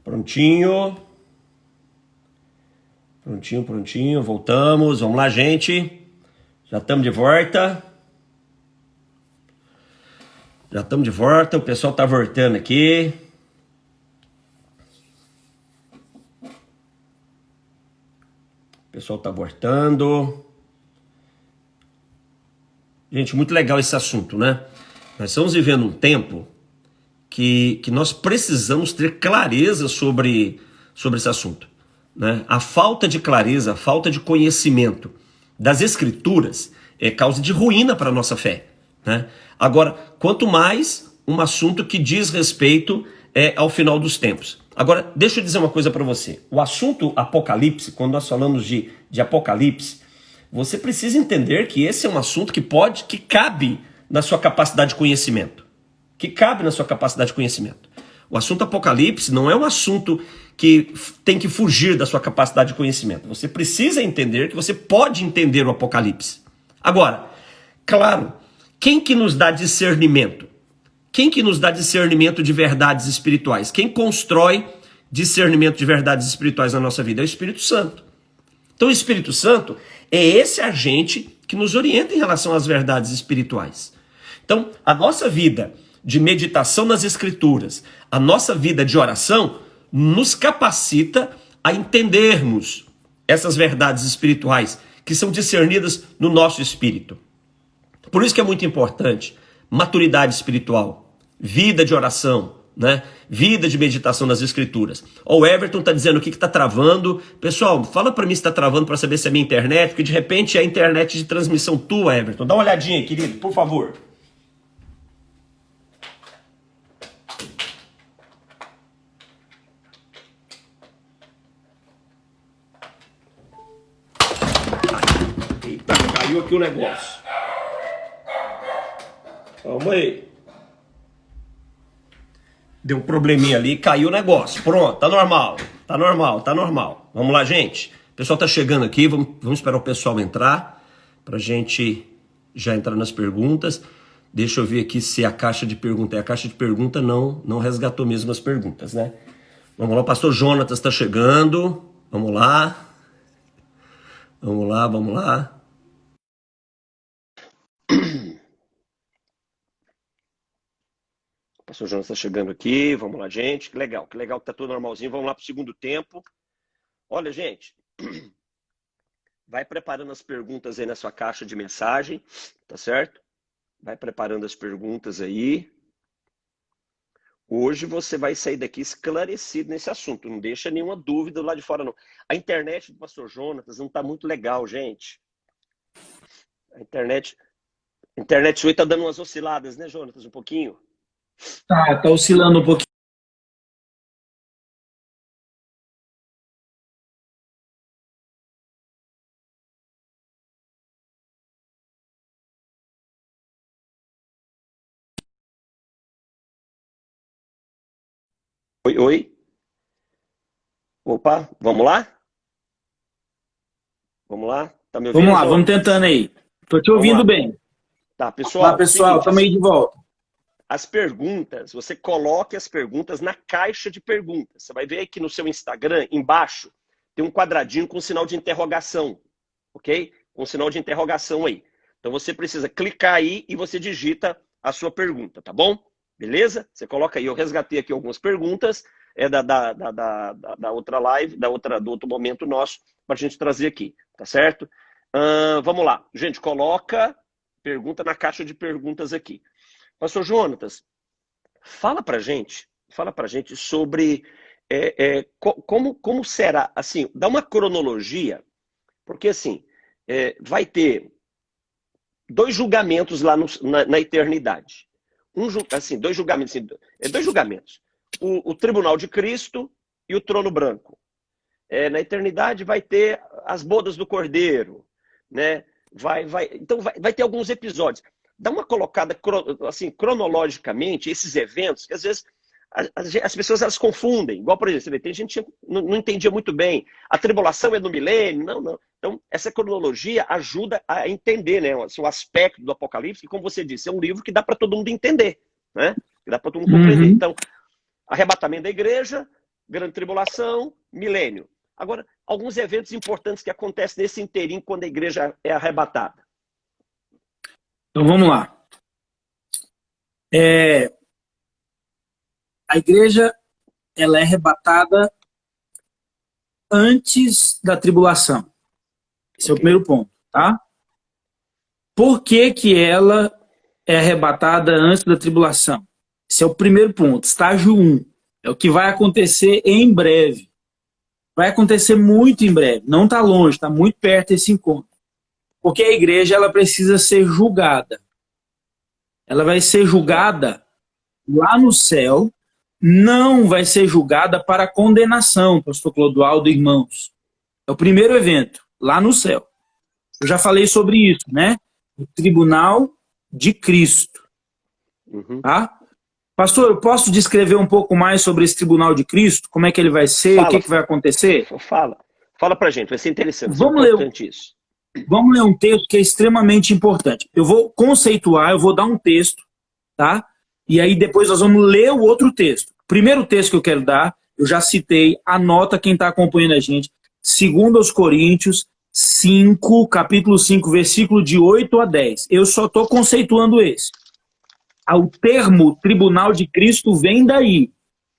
Prontinho. Prontinho, prontinho. Voltamos. Vamos lá, gente. Já estamos de volta. Já estamos de volta. O pessoal tá voltando aqui. O pessoal tá voltando. Gente, muito legal esse assunto, né? Nós estamos vivendo um tempo que nós precisamos ter clareza sobre esse assunto, né? A falta de clareza, a falta de conhecimento das escrituras é causa de ruína para a nossa fé, né? Agora, quanto mais um assunto que diz respeito ao final dos tempos. Agora, deixa eu dizer uma coisa para você. O assunto Apocalipse, quando nós falamos de Apocalipse, você precisa entender que esse é um assunto que cabe na sua capacidade de conhecimento. Que cabe na sua capacidade de conhecimento. O assunto Apocalipse não é um assunto que tem que fugir da sua capacidade de conhecimento. Você precisa entender que você pode entender o Apocalipse. Agora, claro, quem que nos dá discernimento? Quem que nos dá discernimento de verdades espirituais? Quem constrói discernimento de verdades espirituais na nossa vida? É o Espírito Santo. Então o Espírito Santo é esse agente que nos orienta em relação às verdades espirituais. Então, a nossa vida de meditação nas Escrituras, a nossa vida de oração, nos capacita a entendermos essas verdades espirituais que são discernidas no nosso espírito. Por isso que é muito importante maturidade espiritual, vida de oração, né? Vida de meditação nas Escrituras. O Everton está dizendo o que está travando. Pessoal, fala para mim se está travando para saber se é minha internet, porque de repente é a internet de transmissão tua, Everton. Dá uma olhadinha aí, querido, por favor. Eita, caiu aqui o negócio. Calma aí. Deu um probleminha ali, caiu o negócio. Pronto, tá normal. Tá normal, tá normal. Vamos lá, gente. O pessoal tá chegando aqui, vamos esperar o pessoal entrar pra gente já entrar nas perguntas. Deixa eu ver aqui se a caixa de pergunta é a caixa de pergunta, não resgatou mesmo as perguntas, né? Vamos lá, o pastor Jonatas tá chegando. Vamos lá. Vamos lá, vamos lá. O pastor Jonas está chegando aqui, vamos lá, gente. Que legal que tá tudo normalzinho. Vamos lá para o segundo tempo. Olha, gente, vai preparando as perguntas aí na sua caixa de mensagem, tá certo? Vai preparando as perguntas aí. Hoje você vai sair daqui esclarecido nesse assunto. Não deixa nenhuma dúvida lá de fora, não. A internet do pastor Jonas não está muito legal, gente. A internet sua está dando umas osciladas, né, Jonas? Um pouquinho. Tá oscilando um pouquinho. Oi, oi. Opa, vamos lá? Vamos lá? Tá me ouvindo? Vamos lá, vamos tentando aí. Tô te ouvindo bem. Tá, pessoal. Olá, pessoal, estamos aí de volta. As perguntas, você coloque as perguntas na caixa de perguntas. Você vai ver aqui no seu Instagram, embaixo, tem um quadradinho com sinal de interrogação, ok? Com sinal de interrogação aí. Então você precisa clicar aí e você digita a sua pergunta, tá bom? Beleza? Você coloca aí, eu resgatei aqui algumas perguntas da outra live, do outro momento nosso, para a gente trazer aqui, tá certo? Vamos lá. Gente, coloca pergunta na caixa de perguntas aqui. Pastor Jonatas, fala pra gente sobre como será, assim, dá uma cronologia, porque assim, vai ter dois julgamentos lá na eternidade. Dois julgamentos. O tribunal de Cristo e o trono branco. Na eternidade vai ter as bodas do Cordeiro, né? Então vai ter alguns episódios. Dá uma colocada assim, cronologicamente, esses eventos, que às vezes as pessoas elas confundem. Igual, por exemplo, você vê, tem gente que não entendia muito bem. A tribulação é no milênio? Não. Então, essa cronologia ajuda a entender, né, o aspecto do Apocalipse, que, como você disse, é um livro que dá para todo mundo entender, né? Que dá para todo mundo compreender. Então, arrebatamento da igreja, grande tribulação, milênio. Agora, alguns eventos importantes que acontecem nesse inteirinho quando a igreja é arrebatada. Então vamos lá. A igreja ela é arrebatada antes da tribulação. Esse é o primeiro ponto, tá? Por que que ela é arrebatada antes da tribulação? Esse é o primeiro ponto, estágio 1. É o que vai acontecer em breve. Vai acontecer muito em breve. Não está longe, está muito perto desse encontro. Porque a igreja ela precisa ser julgada. Ela vai ser julgada lá no céu, não vai ser julgada para condenação, pastor Clodoaldo e irmãos. É o primeiro evento, lá no céu. Eu já falei sobre isso, né? O tribunal de Cristo. Tá? Pastor, eu posso descrever um pouco mais sobre esse tribunal de Cristo? Como é que ele vai ser? O que vai acontecer? Fala pra gente, vai ser interessante. Vamos ler um texto que é extremamente importante. Eu vou conceituar, eu vou dar um texto, tá? E aí depois nós vamos ler o outro texto. O primeiro texto que eu quero dar, eu já citei, anota quem está acompanhando a gente, 2 Coríntios 5, capítulo 5, versículo de 8 a 10. Eu só estou conceituando esse. O termo tribunal de Cristo vem daí,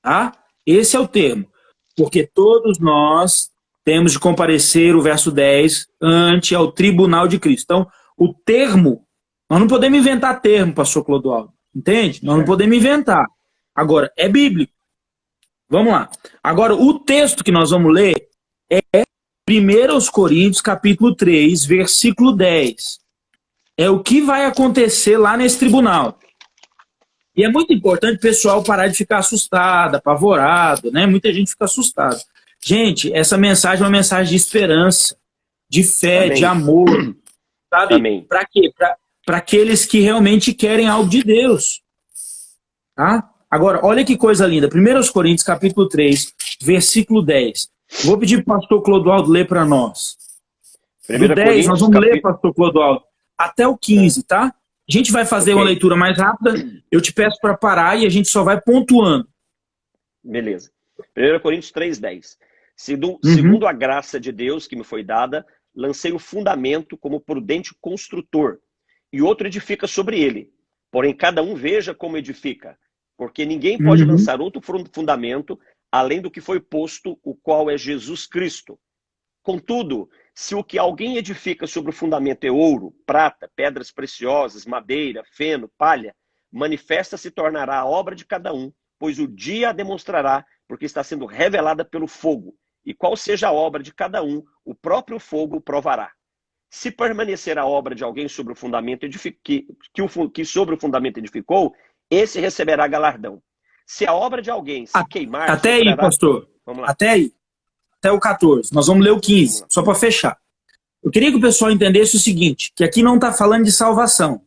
tá? Esse é o termo. Porque todos nós temos de comparecer, o verso 10, ante ao tribunal de Cristo. Então, o termo, nós não podemos inventar termo, pastor Clodoaldo, entende? Nós não podemos inventar. Agora, é bíblico. Vamos lá. Agora, o texto que nós vamos ler é 1 Coríntios, capítulo 3, versículo 10. É o que vai acontecer lá nesse tribunal. E é muito importante o pessoal parar de ficar assustado, apavorado, né? Muita gente fica assustada. Gente, essa mensagem é uma mensagem de esperança, de fé, Amém. De amor, sabe? Para quê? Para aqueles que realmente querem algo de Deus. Tá? Agora, olha que coisa linda. 1 Coríntios, capítulo 3, versículo 10. Vou pedir para o pastor Clodoaldo ler para nós. Do 10, nós vamos ler, pastor Clodoaldo, até o 15, tá? A gente vai fazer uma leitura mais rápida. Eu te peço para parar e a gente só vai pontuando. Beleza. 1 Coríntios 3:10. Segundo a graça de Deus que me foi dada, lancei o fundamento como prudente construtor, e outro edifica sobre ele. Porém, cada um veja como edifica, porque ninguém pode lançar outro fundamento além do que foi posto, o qual é Jesus Cristo. Contudo, se o que alguém edifica sobre o fundamento é ouro, prata, pedras preciosas, madeira, feno, palha, manifesta se tornará a obra de cada um, pois o dia a demonstrará, porque está sendo revelada pelo fogo. E qual seja a obra de cada um, o próprio fogo o provará. Se permanecer a obra de alguém sobre o fundamento que sobre o fundamento edificou, esse receberá galardão. Se a obra de alguém se queimar... Até aí, pastor. Vamos lá. Até aí. Até o 14. Nós vamos ler o 15, só para fechar. Eu queria que o pessoal entendesse o seguinte, que aqui não está falando de salvação.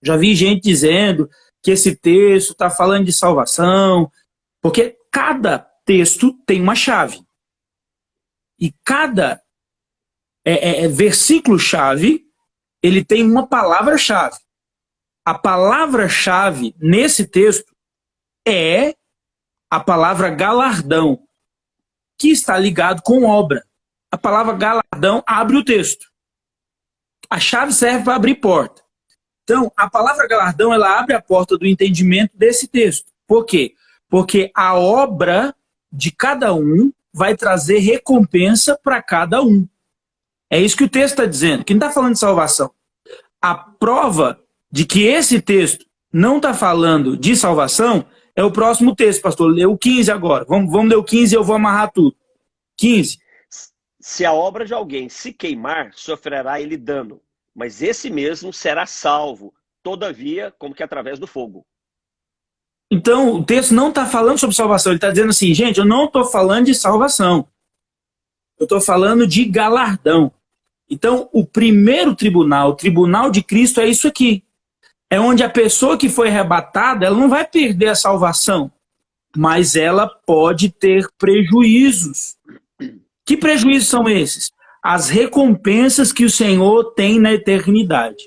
Já vi gente dizendo que esse texto está falando de salvação, porque cada texto tem uma chave. E cada versículo-chave, ele tem uma palavra-chave. A palavra-chave nesse texto é a palavra galardão, que está ligado com obra. A palavra galardão abre o texto. A chave serve para abrir porta. Então, a palavra galardão, ela abre a porta do entendimento desse texto. Por quê? Porque a obra de cada um vai trazer recompensa para cada um. É isso que o texto está dizendo, que não está falando de salvação. A prova de que esse texto não está falando de salvação é o próximo texto, pastor. Lê o 15 agora. Vamos ler o 15 e eu vou amarrar tudo. 15. Se a obra de alguém se queimar, sofrerá ele dano, mas esse mesmo será salvo, todavia, como que através do fogo. Então, o texto não está falando sobre salvação. Ele está dizendo assim, gente, eu não estou falando de salvação. Eu estou falando de galardão. Então, o primeiro tribunal, o tribunal de Cristo, é isso aqui. É onde a pessoa que foi arrebatada, ela não vai perder a salvação, mas ela pode ter prejuízos. Que prejuízos são esses? As recompensas que o Senhor tem na eternidade.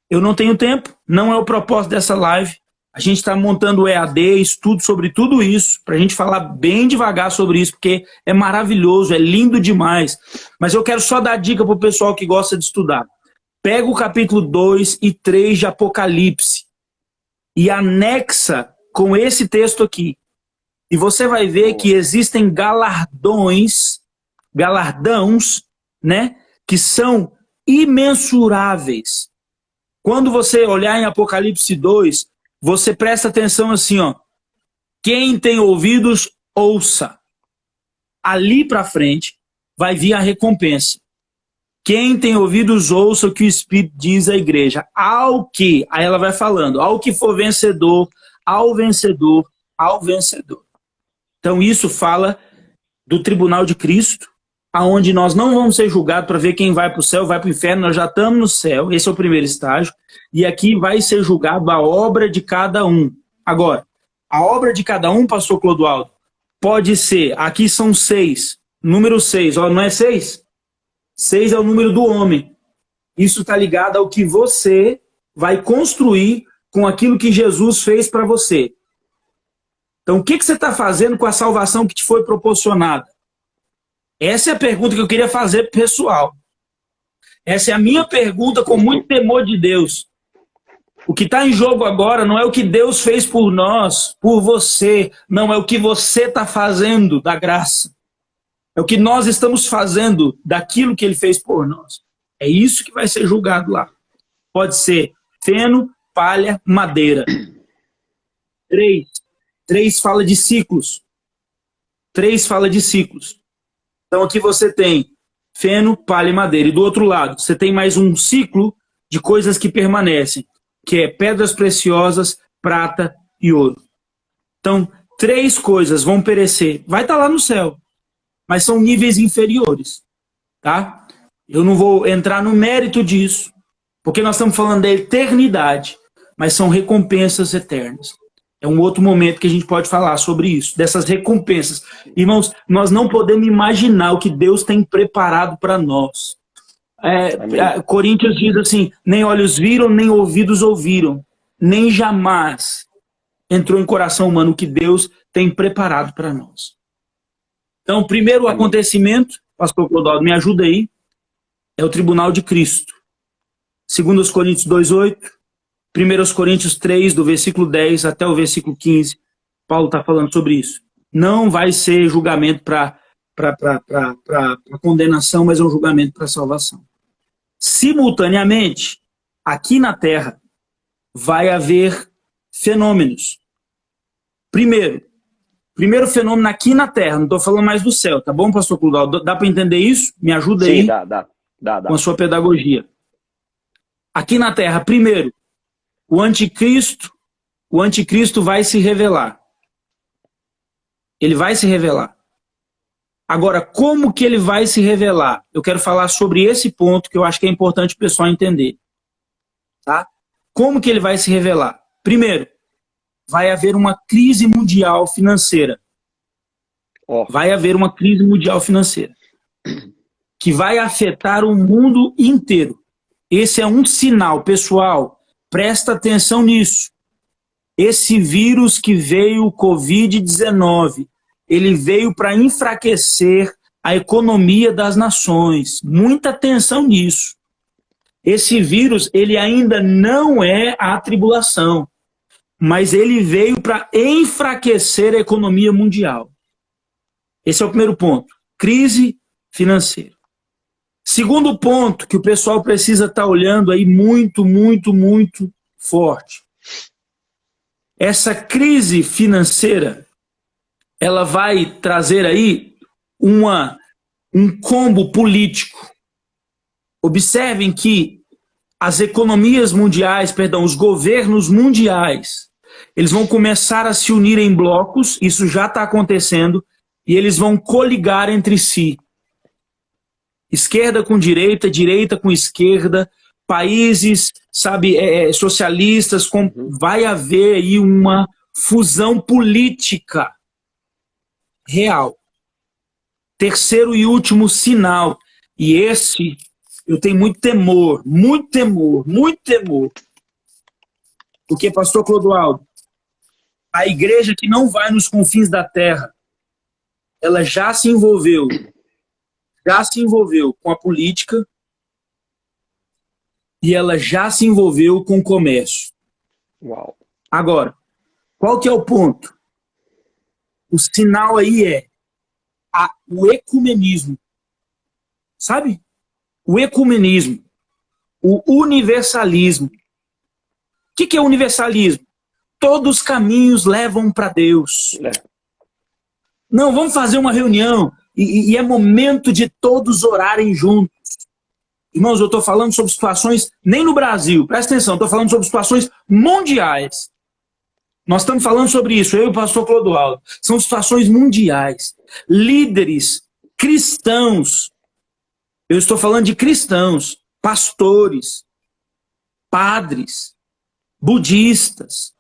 Eu não tenho tempo, não é o propósito dessa live. A gente está montando o EAD, estudo sobre tudo isso, para a gente falar bem devagar sobre isso, porque é maravilhoso, é lindo demais. Mas eu quero só dar dica para o pessoal que gosta de estudar. Pega o capítulo 2 e 3 de Apocalipse e anexa com esse texto aqui. E você vai ver que existem galardões, né, que são imensuráveis. Quando você olhar em Apocalipse 2, você presta atenção assim, ó. Quem tem ouvidos, ouça. Ali para frente vai vir a recompensa. Quem tem ouvidos, ouça o que o Espírito diz à igreja. Ao que, aí ela vai falando, ao que for vencedor, ao vencedor, ao vencedor. Então isso fala do tribunal de Cristo, aonde nós não vamos ser julgados para ver quem vai para o céu, vai para o inferno, nós já estamos no céu, esse é o primeiro estágio, e aqui vai ser julgado a obra de cada um. Agora, a obra de cada um, pastor Clodoaldo, pode ser, aqui são 6, número 6, ó, não é 6? 6 é o número do homem. Isso está ligado ao que você vai construir com aquilo que Jesus fez para você. Então, o que você está fazendo com a salvação que te foi proporcionada? Essa é a pergunta que eu queria fazer para o pessoal. Essa é a minha pergunta com muito temor de Deus. O que está em jogo agora não é o que Deus fez por nós, por você. Não é o que você está fazendo da graça. É o que nós estamos fazendo daquilo que Ele fez por nós. É isso que vai ser julgado lá. Pode ser feno, palha, madeira. 3 fala de ciclos. 3 fala de ciclos. Então aqui você tem feno, palha e madeira. E do outro lado, você tem mais um ciclo de coisas que permanecem, que é pedras preciosas, prata e ouro. Então, 3 coisas vão perecer. Vai estar lá no céu, mas são níveis inferiores. Tá? Eu não vou entrar no mérito disso, porque nós estamos falando da eternidade, mas são recompensas eternas. É um outro momento que a gente pode falar sobre isso, dessas recompensas. Irmãos, nós não podemos imaginar o que Deus tem preparado para nós. Coríntios diz assim, nem olhos viram, nem ouvidos ouviram, nem jamais entrou em coração humano o que Deus tem preparado para nós. Então, o primeiro acontecimento, pastor Clodoaldo, me ajuda aí, é o tribunal de Cristo. 2 Coríntios 2:8, 1 Coríntios 3, do versículo 10 até o versículo 15, Paulo está falando sobre isso. Não vai ser julgamento para condenação, mas é um julgamento para salvação. Simultaneamente, aqui na Terra, vai haver fenômenos. Primeiro fenômeno aqui na Terra, não estou falando mais do céu, tá bom, pastor Clodoaldo? Dá para entender isso? Me ajuda aí. Sim, dá. Com a sua pedagogia. Aqui na Terra, primeiro, o anticristo vai se revelar. Ele vai se revelar. Agora, como que ele vai se revelar? Eu quero falar sobre esse ponto que eu acho que é importante o pessoal entender. Tá? Como que ele vai se revelar? Primeiro, vai haver uma crise mundial financeira. Vai haver uma crise mundial financeira que vai afetar o mundo inteiro. Esse é um sinal, pessoal. Presta atenção nisso. Esse vírus que veio, o Covid-19, ele veio para enfraquecer a economia das nações. Muita atenção nisso. Esse vírus, ele ainda não é a tribulação, mas ele veio para enfraquecer a economia mundial. Esse é o primeiro ponto. Crise financeira. Segundo ponto que o pessoal precisa estar olhando aí muito, muito, muito forte. Essa crise financeira, ela vai trazer aí um combo político. Observem que as economias mundiais, os governos mundiais, eles vão começar a se unir em blocos, isso já está acontecendo, e eles vão coligar entre si. Esquerda com direita, direita com esquerda, países, socialistas, vai haver aí uma fusão política real. Terceiro e último sinal, e esse eu tenho muito temor, muito temor, muito temor. Porque, pastor Clodoaldo, A igreja que não vai nos confins da terra, ela já se envolveu com a política e ela já se envolveu com o comércio. Uau. Agora, qual que é o ponto? O sinal aí é o ecumenismo. Sabe? O ecumenismo. O universalismo. O que é universalismo? Todos os caminhos levam para Deus. Não, vamos fazer uma reunião e é momento de todos orarem juntos. Irmãos, eu estou falando sobre situações, nem no Brasil, presta atenção, estou falando sobre situações mundiais. Nós estamos falando sobre isso, eu e o pastor Clodoaldo. São situações mundiais. Líderes cristãos, eu estou falando de cristãos, pastores, padres, budistas,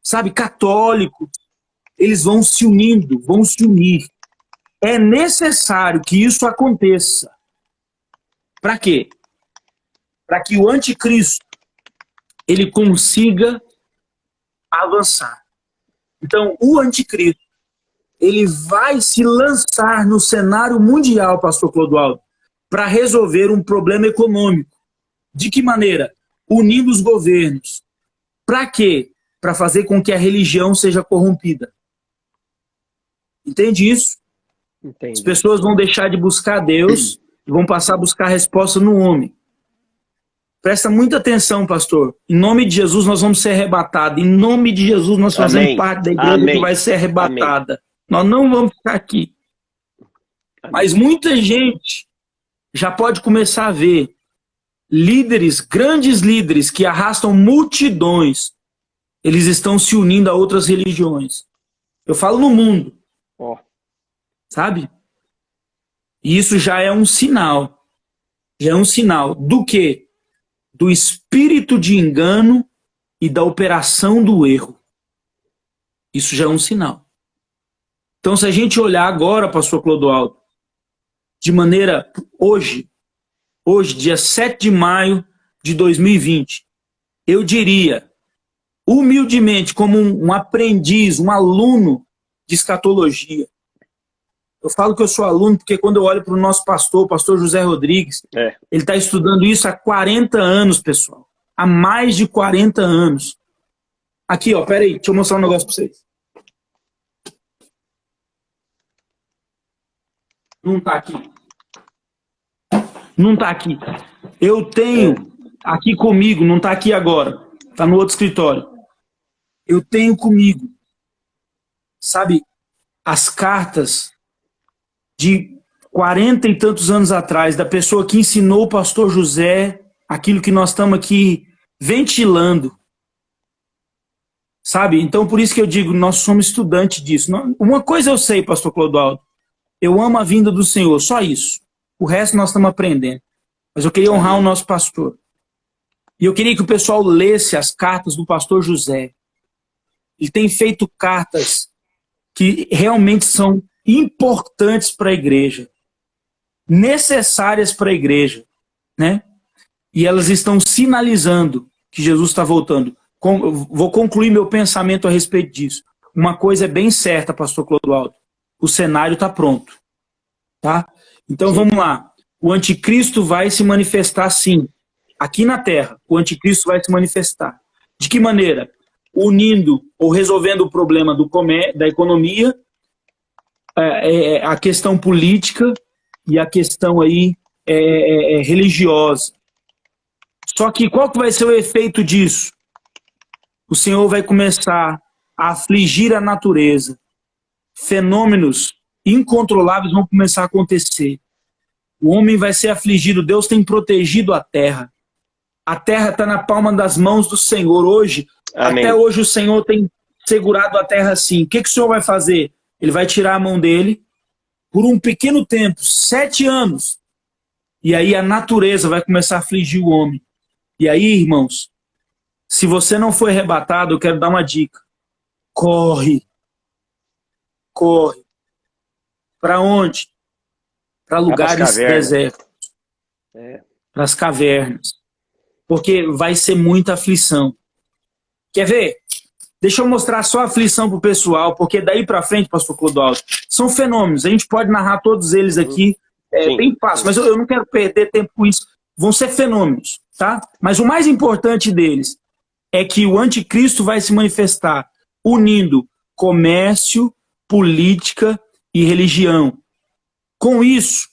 sabe, católicos, eles vão se unindo, vão se unir. É necessário que isso aconteça. Para quê? Para que o anticristo ele consiga avançar. Então, o anticristo ele vai se lançar no cenário mundial, pastor Clodoaldo, para resolver um problema econômico. De que maneira? Unindo os governos. Para quê? Para fazer com que a religião seja corrompida. Entende isso? Entendi. As pessoas vão deixar de buscar Deus e vão passar a buscar a resposta no homem. Presta muita atenção, pastor. Em nome de Jesus nós vamos ser arrebatados. Em nome de Jesus nós fazemos parte da igreja que vai ser arrebatada. Amém. Nós não vamos ficar aqui. Amém. Mas muita gente já pode começar a ver líderes, grandes líderes que arrastam multidões. Eles estão se unindo a outras religiões. Eu falo no mundo. Sabe? E isso já é um sinal. Já é um sinal do quê? Do espírito de engano e da operação do erro. Isso já é um sinal. Então, se a gente olhar agora, pastor Clodoaldo, de maneira hoje, dia 7 de maio de 2020, eu diria, humildemente, como um aprendiz, um aluno de escatologia, eu falo que eu sou aluno porque quando eu olho para o nosso pastor, o pastor José Rodrigues, ele está estudando isso há 40 anos, pessoal. Há mais de 40 anos. Aqui, ó, peraí, deixa eu mostrar um negócio para vocês. Não está aqui. Não está aqui. Eu tenho aqui comigo, não está aqui agora, está no outro escritório. Eu tenho comigo, sabe, as cartas de 40 e tantos anos atrás, da pessoa que ensinou o pastor José aquilo que nós estamos aqui ventilando. Sabe? Então, por isso que eu digo, nós somos estudantes disso. Uma coisa eu sei, pastor Clodoaldo, eu amo a vinda do Senhor, só isso. O resto nós estamos aprendendo. Mas eu queria honrar o nosso pastor. E eu queria que o pessoal lesse as cartas do pastor José. Ele tem feito cartas que realmente são importantes para a igreja, necessárias para a igreja, né? E elas estão sinalizando que Jesus está voltando. Vou concluir meu pensamento a respeito disso. Uma coisa é bem certa, pastor Clodoaldo, o cenário está pronto, tá? Então vamos lá, o anticristo vai se manifestar sim, aqui na terra, o anticristo vai se manifestar. De que maneira? Unindo ou resolvendo o problema da economia, a questão política e a questão aí religiosa. Só que qual que vai ser o efeito disso? O Senhor vai começar a afligir a natureza. Fenômenos incontroláveis vão começar a acontecer. O homem vai ser afligido. Deus tem protegido a terra. A terra está na palma das mãos do Senhor hoje. Amém. Até hoje o Senhor tem segurado a terra assim. O que o Senhor vai fazer? Ele vai tirar a mão dele por um pequeno tempo, 7 anos. E aí a natureza vai começar a afligir o homem. E aí, irmãos, se você não foi arrebatado, eu quero dar uma dica. Corre. Corre. Para onde? Para lugares desertos. Para as cavernas. Porque vai ser muita aflição. Quer ver? Deixa eu mostrar só a aflição pro pessoal, porque daí para frente, pastor Clodoaldo, são fenômenos. A gente pode narrar todos eles aqui, bem fácil, mas eu não quero perder tempo com isso. Vão ser fenômenos, tá? Mas o mais importante deles é que o anticristo vai se manifestar unindo comércio, política e religião. Com isso,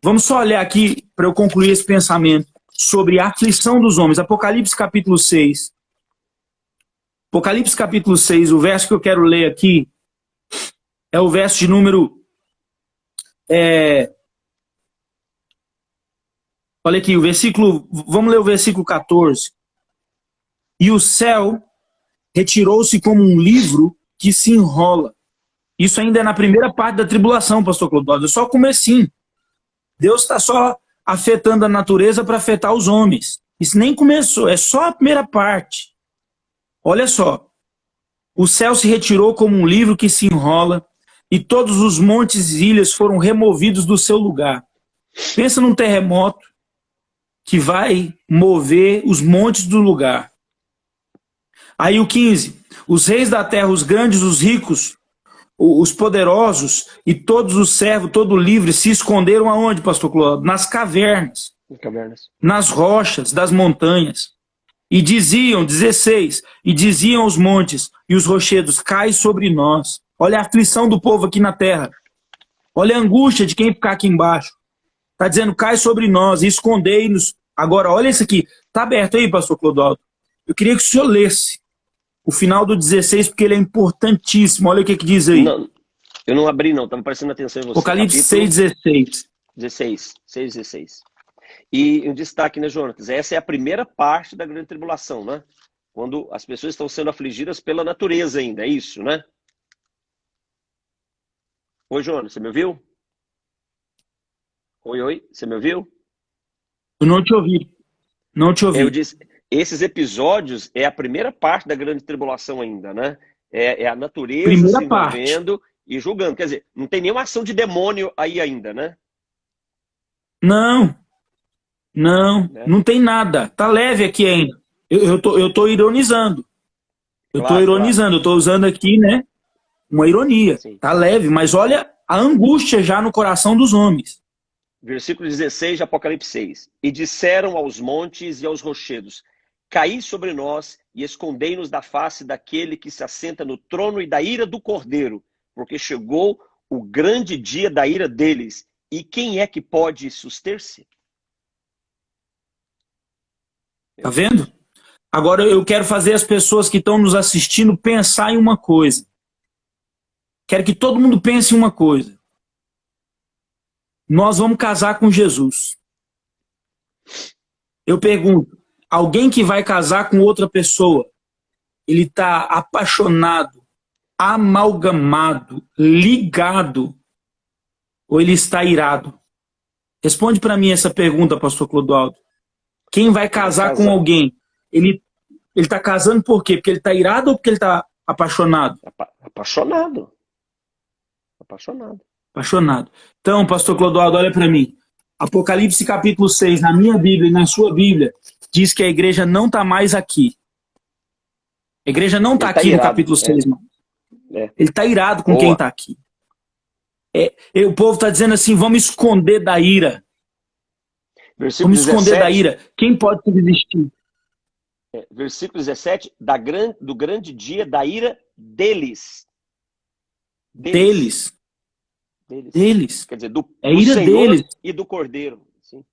vamos só olhar aqui para eu concluir esse pensamento sobre a aflição dos homens. Apocalipse capítulo 6. Apocalipse capítulo 6, o verso que eu quero ler aqui é o verso de número... olha aqui, o versículo... Vamos ler o versículo 14. E o céu retirou-se como um livro que se enrola. Isso ainda é na primeira parte da tribulação, pastor Clodoaldo. É só o comecinho. Deus está só afetando a natureza para afetar os homens. Isso nem começou, é só a primeira parte. Olha só. O céu se retirou como um livro que se enrola e todos os montes e ilhas foram removidos do seu lugar. Pensa num terremoto que vai mover os montes do lugar. Aí o 15. Os reis da terra, os grandes, os ricos, os poderosos e todos os servos, todo livre, se esconderam aonde, pastor Clodoaldo? Nas cavernas, nas rochas das montanhas. E diziam, 16, e diziam os montes e os rochedos, cai sobre nós. Olha a aflição do povo aqui na terra. Olha a angústia de quem ficar aqui embaixo. Está dizendo, cai sobre nós e escondei-nos. Agora, olha isso aqui. Está aberto aí, pastor Clodoaldo. Eu queria que o senhor lesse o final do 16, porque ele é importantíssimo. Olha o que diz aí. Não, eu não abri, não. Estava prestando atenção em você. Apocalipse 6:16. 6:16. E um destaque, né, Jonatas? Essa é a primeira parte da grande tribulação, né? Quando as pessoas estão sendo afligidas pela natureza ainda, é isso, né? Oi, Jonas, você me ouviu? Oi, você me ouviu? Eu não te ouvi. Não te ouvi. Eu disse, esses episódios é a primeira parte da grande tribulação ainda, né? É a natureza Primeira se envolvendo e julgando. Quer dizer, não tem nenhuma ação de demônio aí ainda, né? Não. Não tem nada. Tá leve aqui ainda. Eu tô ironizando. Eu tô usando aqui, né, uma ironia. Sim. Tá leve, mas olha a angústia já no coração dos homens. Versículo 16 de Apocalipse 6. E disseram aos montes e aos rochedos, caí sobre nós e escondei-nos da face daquele que se assenta no trono e da ira do Cordeiro, porque chegou o grande dia da ira deles. E quem é que pode suster-se? Tá vendo? Agora eu quero fazer as pessoas que estão nos assistindo pensar em uma coisa. Quero que todo mundo pense em uma coisa. Nós vamos casar com Jesus. Eu pergunto, alguém que vai casar com outra pessoa, ele está apaixonado, amalgamado, ligado, ou ele está irado? Responde para mim essa pergunta, pastor Clodoaldo. Quem vai casar com alguém, ele está casando por quê? Porque ele está irado ou porque ele está apaixonado? Apaixonado. Apaixonado. Então, pastor Clodoaldo, olha para mim. Apocalipse capítulo 6, na minha Bíblia e na sua Bíblia, diz que a igreja não está mais aqui. A igreja não está aqui no capítulo 6, mano. Ele está irado com quem está aqui. O povo está dizendo assim, vamos esconder da ira. Versículo vamos esconder 17, da ira. Quem pode resistir? Versículo 17, do grande dia da ira deles. Deles. Quer dizer, do ira Senhor deles. E do Cordeiro. Sim.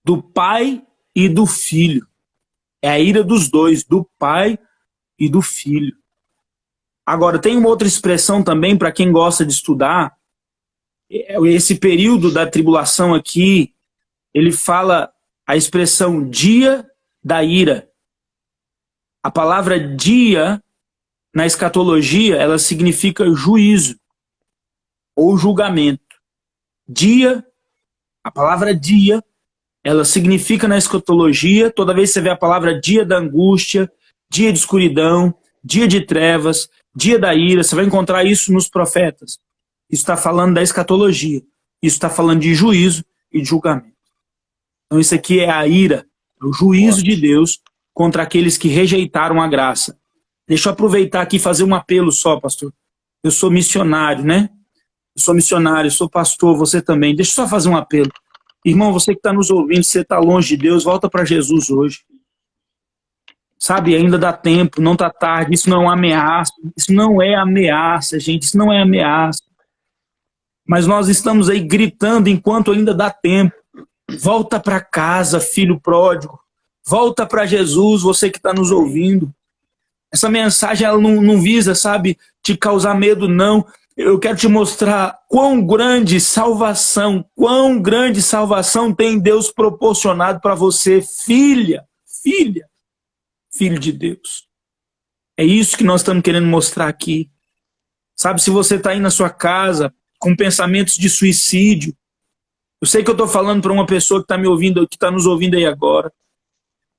Do Pai e do Filho. É a ira dos dois, do Pai e do Filho. Agora, tem uma outra expressão também para quem gosta de estudar. Esse período da tribulação aqui, ele fala a expressão dia da ira. A palavra dia, na escatologia, ela significa juízo ou julgamento. Dia, a palavra dia, ela significa na escatologia, toda vez que você vê a palavra dia da angústia, dia de escuridão, dia de trevas, dia da ira, você vai encontrar isso nos profetas. Isso está falando da escatologia. Isso está falando de juízo e de julgamento. Então isso aqui é a ira, é o juízo de Deus contra aqueles que rejeitaram a graça. Deixa eu aproveitar aqui e fazer um apelo só, pastor. Eu sou missionário, né? Eu sou missionário, sou pastor, você também. Deixa eu só fazer um apelo. Irmão, você que está nos ouvindo, você está longe de Deus, volta para Jesus hoje. Sabe, ainda dá tempo, não está tarde, isso não é uma ameaça. Isso não é ameaça, gente, isso não é ameaça. Mas nós estamos aí gritando enquanto ainda dá tempo. Volta para casa, filho pródigo. Volta para Jesus, você que está nos ouvindo. Essa mensagem ela não visa, sabe, te causar medo, não. Eu quero te mostrar quão grande salvação tem Deus proporcionado para você, filho de Deus. É isso que nós estamos querendo mostrar aqui. Sabe, se você está aí na sua casa com pensamentos de suicídio, eu sei que eu estou falando para uma pessoa que está me ouvindo, que está nos ouvindo aí agora.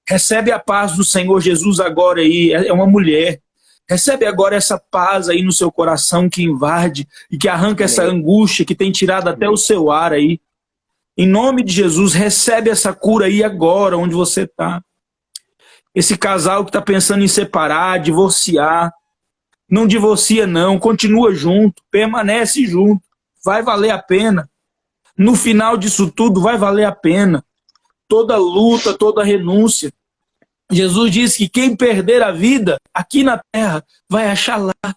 Recebe a paz do Senhor Jesus agora aí, é uma mulher. Recebe agora essa paz aí no seu coração que invade e que arranca essa angústia que tem tirado até o seu ar aí. Em nome de Jesus, recebe essa cura aí agora, onde você está. Esse casal que está pensando em separar, divorciar, não divorcia não, continua junto, permanece junto, vai valer a pena. No final disso tudo vai valer a pena. Toda luta, toda renúncia. Jesus diz que quem perder a vida aqui na terra vai achar lá.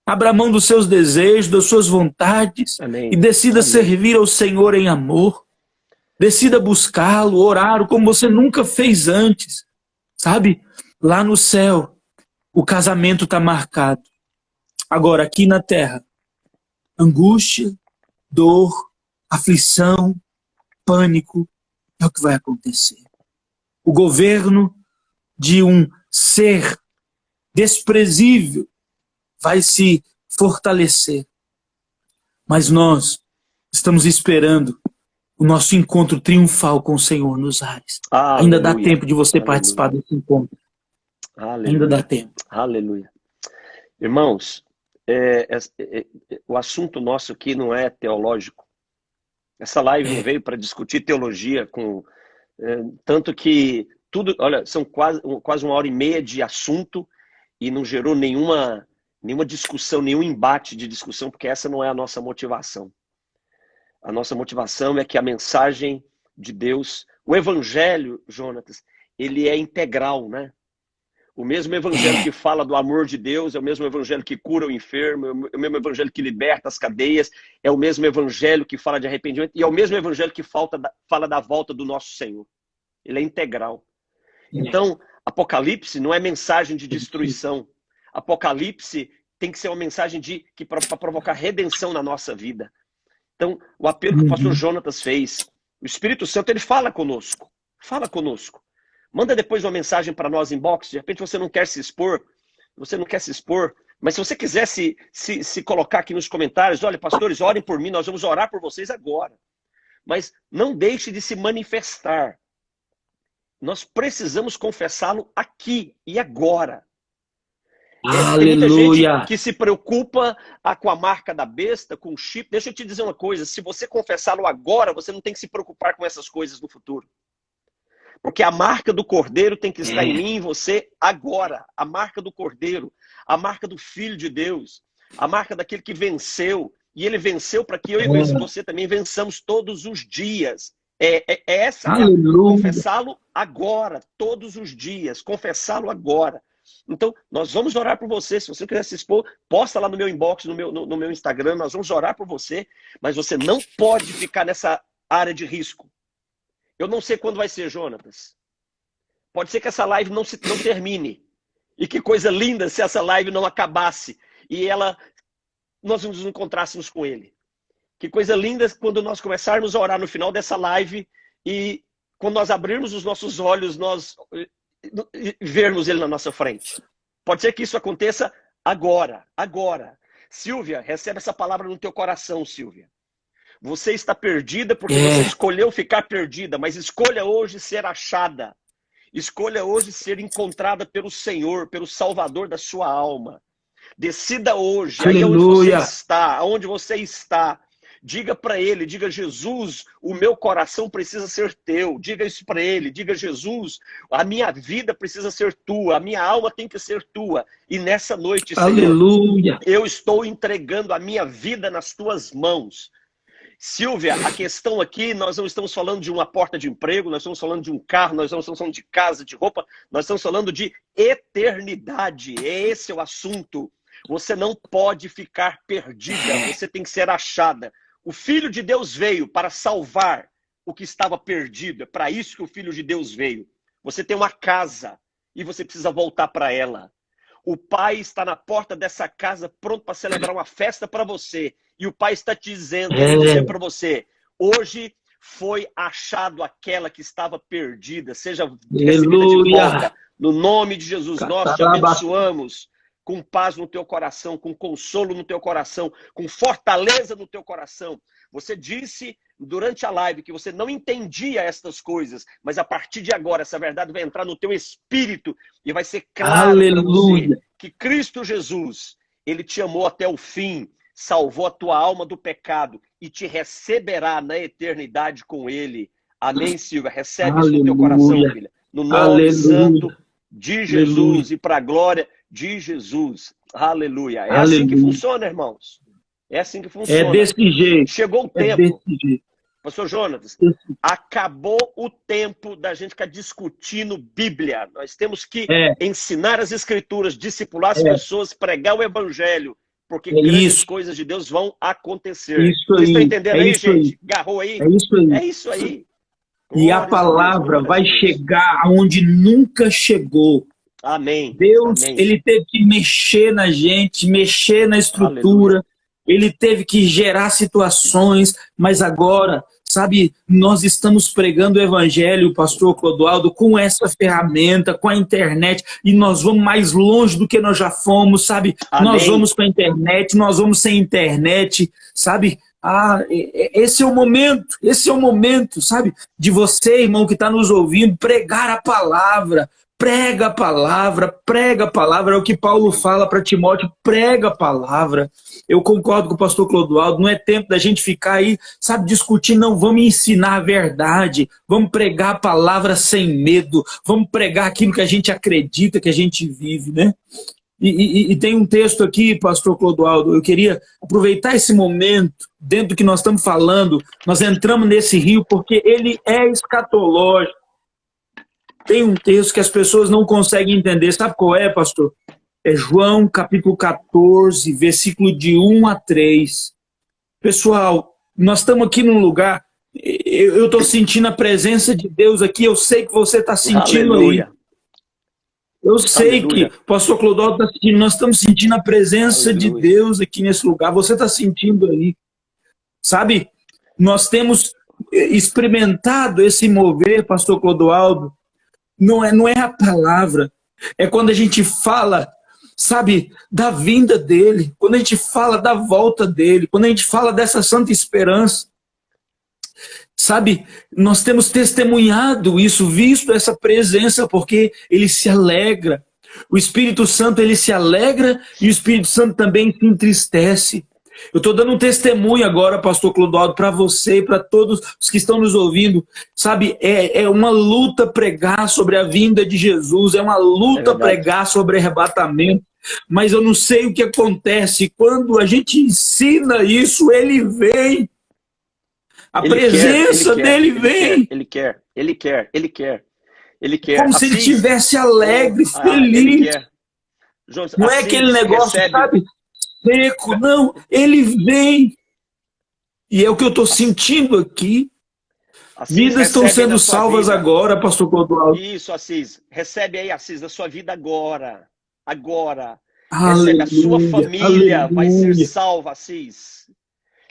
Abra mão dos seus desejos, das suas vontades. Amém. E decida servir ao Senhor em amor. Decida buscá-lo, orar como você nunca fez antes. Sabe? Lá no céu, o casamento está marcado. Agora, aqui na terra, angústia, dor, aflição, pânico, é o que vai acontecer. O governo de um ser desprezível vai se fortalecer. Mas nós estamos esperando o nosso encontro triunfal com o Senhor nos ares. Aleluia. Ainda dá tempo de você Aleluia. participar desse encontro. Aleluia. Ainda dá tempo. Aleluia. Irmãos, o assunto nosso aqui não é teológico. Essa live não veio para discutir teologia com... tanto que tudo, olha, são quase 1h30 de assunto e não gerou nenhuma discussão, nenhum embate de discussão, porque essa não é a nossa motivação. A nossa motivação é que a mensagem de Deus, o evangelho, Jonatas, ele é integral, né? O mesmo evangelho que fala do amor de Deus é o mesmo evangelho que cura o enfermo, é o mesmo evangelho que liberta as cadeias, é o mesmo evangelho que fala de arrependimento e é o mesmo evangelho que fala da volta do nosso Senhor. Ele é integral. Então, Apocalipse não é mensagem de destruição. Apocalipse tem que ser uma mensagem para provocar redenção na nossa vida. Então, o apelo que o pastor Jonatas fez, o Espírito Santo, ele fala conosco. Fala conosco. Manda depois uma mensagem para nós inbox. De repente você não quer se expor, mas se você quiser se colocar aqui nos comentários, olha, pastores, orem por mim, nós vamos orar por vocês agora. Mas não deixe de se manifestar. Nós precisamos confessá-lo aqui e agora. Tem muita gente que se preocupa com a marca da besta, com o chip. Deixa eu te dizer uma coisa, se você confessá-lo agora, você não tem que se preocupar com essas coisas no futuro. Porque a marca do Cordeiro tem que estar em mim e em você agora. A marca do Cordeiro, a marca do Filho de Deus, a marca daquele que venceu. E ele venceu para que eu e você também vençamos todos os dias. Essa confessá-lo agora, todos os dias. Confessá-lo agora. Então, nós vamos orar por você. Se você quiser se expor, posta lá no meu inbox, no meu Instagram. Nós vamos orar por você. Mas você não pode ficar nessa área de risco. Eu não sei quando vai ser, Jonatas. Pode ser que essa live não termine. E que coisa linda se essa live não acabasse. E nós nos encontrássemos com ele. Que coisa linda quando nós começarmos a orar no final dessa live e quando nós abrirmos os nossos olhos, nós vermos ele na nossa frente. Pode ser que isso aconteça agora. Silvia, recebe essa palavra no teu coração, Silvia. Você está perdida porque você escolheu ficar perdida, mas escolha hoje ser achada. Escolha hoje ser encontrada pelo Senhor, pelo Salvador da sua alma. Decida hoje, aí onde você está, Diga para ele, diga: Jesus, o meu coração precisa ser teu. Diga isso para ele, diga: Jesus, a minha vida precisa ser tua, a minha alma tem que ser tua. E nessa noite, Senhor, Aleluia. eu estou entregando a minha vida nas tuas mãos. Silvia, a questão aqui, nós não estamos falando de uma porta de emprego, nós estamos falando de um carro, nós não estamos falando de casa, de roupa, nós estamos falando de eternidade. Esse é o assunto. Você não pode ficar perdida, você tem que ser achada. O Filho de Deus veio para salvar o que estava perdido. É para isso que o Filho de Deus veio. Você tem uma casa e você precisa voltar para ela. O Pai está na porta dessa casa pronto para celebrar uma festa para você. E o Pai está te dizendo, querendo dizer para você: hoje foi achado aquela que estava perdida. Seja recebida de volta. No nome de Jesus, nós te abençoamos com paz no teu coração, com consolo no teu coração, com fortaleza no teu coração. Você disse durante a live que você não entendia estas coisas, mas a partir de agora essa verdade vai entrar no teu espírito e vai ser claro para você que Cristo Jesus, ele te amou até o fim, salvou a tua alma do pecado e te receberá na eternidade com ele. Amém, Silvia? Recebe isso no teu coração, filha. No nome santo de Jesus e para a glória de Jesus. Aleluia. É assim que funciona, irmãos. É assim que funciona. É desse jeito. Chegou o tempo. Pastor Jonatas, acabou o tempo da gente ficar discutindo Bíblia. Nós temos que ensinar as Escrituras, discipular as pessoas, pregar o Evangelho, porque grandes coisas de Deus vão acontecer. Vocês estão entendendo aí, gente? Agarrou aí? É isso aí. É isso aí. E a palavra vai chegar aonde nunca chegou. Amém. Deus, Amém. ele teve que mexer na gente, mexer na estrutura. Aleluia. Ele teve que gerar situações, mas agora, sabe, nós estamos pregando o Evangelho, pastor Clodoaldo, com essa ferramenta, com a internet, e nós vamos mais longe do que nós já fomos, sabe? Amém. Nós vamos com a internet, nós vamos sem internet, sabe? Esse é o momento, sabe? De você, irmão, que está nos ouvindo, pregar a palavra. Prega a palavra, é o que Paulo fala para Timóteo, prega a palavra. Eu concordo com o pastor Clodoaldo, não é tempo da gente ficar aí, sabe, discutindo, não, vamos ensinar a verdade, vamos pregar a palavra sem medo, vamos pregar aquilo que a gente acredita, que a gente vive, né? E tem um texto aqui, pastor Clodoaldo, eu queria aproveitar esse momento, dentro do que nós estamos falando, nós entramos nesse rio porque ele é escatológico. Tem um texto que as pessoas não conseguem entender. Sabe qual é, pastor? É João, capítulo 14, versículo de 1 a 3. Pessoal, nós estamos aqui num lugar... Eu estou sentindo a presença de Deus aqui. Eu sei que você está sentindo aí. Eu sei que o pastor Clodoaldo está sentindo. Nós estamos sentindo a presença de Deus aqui nesse lugar. Você está sentindo aí. Sabe? Nós temos experimentado esse mover, pastor Clodoaldo. Não é a palavra, é quando a gente fala, sabe, da vinda dele, quando a gente fala da volta dele, quando a gente fala dessa santa esperança. Sabe, nós temos testemunhado isso, visto essa presença, porque ele se alegra. O Espírito Santo, ele se alegra e o Espírito Santo também se entristece. Eu estou dando um testemunho agora, pastor Clodoaldo, para você e para todos os que estão nos ouvindo. Sabe, é uma luta pregar sobre a vinda de Jesus, é uma luta pregar sobre arrebatamento. Mas eu não sei o que acontece. Quando a gente ensina isso, ele vem. A presença dele vem. Ele quer. Como se ele estivesse alegre, feliz. Não é aquele negócio, sabe, seco, não, ele vem. E é o que eu estou sentindo aqui. Assis, vidas estão sendo salvas vida. Agora, pastor Clodoaldo. Isso, Assis. Recebe aí, Assis, da sua vida agora. Agora. Aleluia, recebe a sua família, aleluia. Vai ser salva, Assis.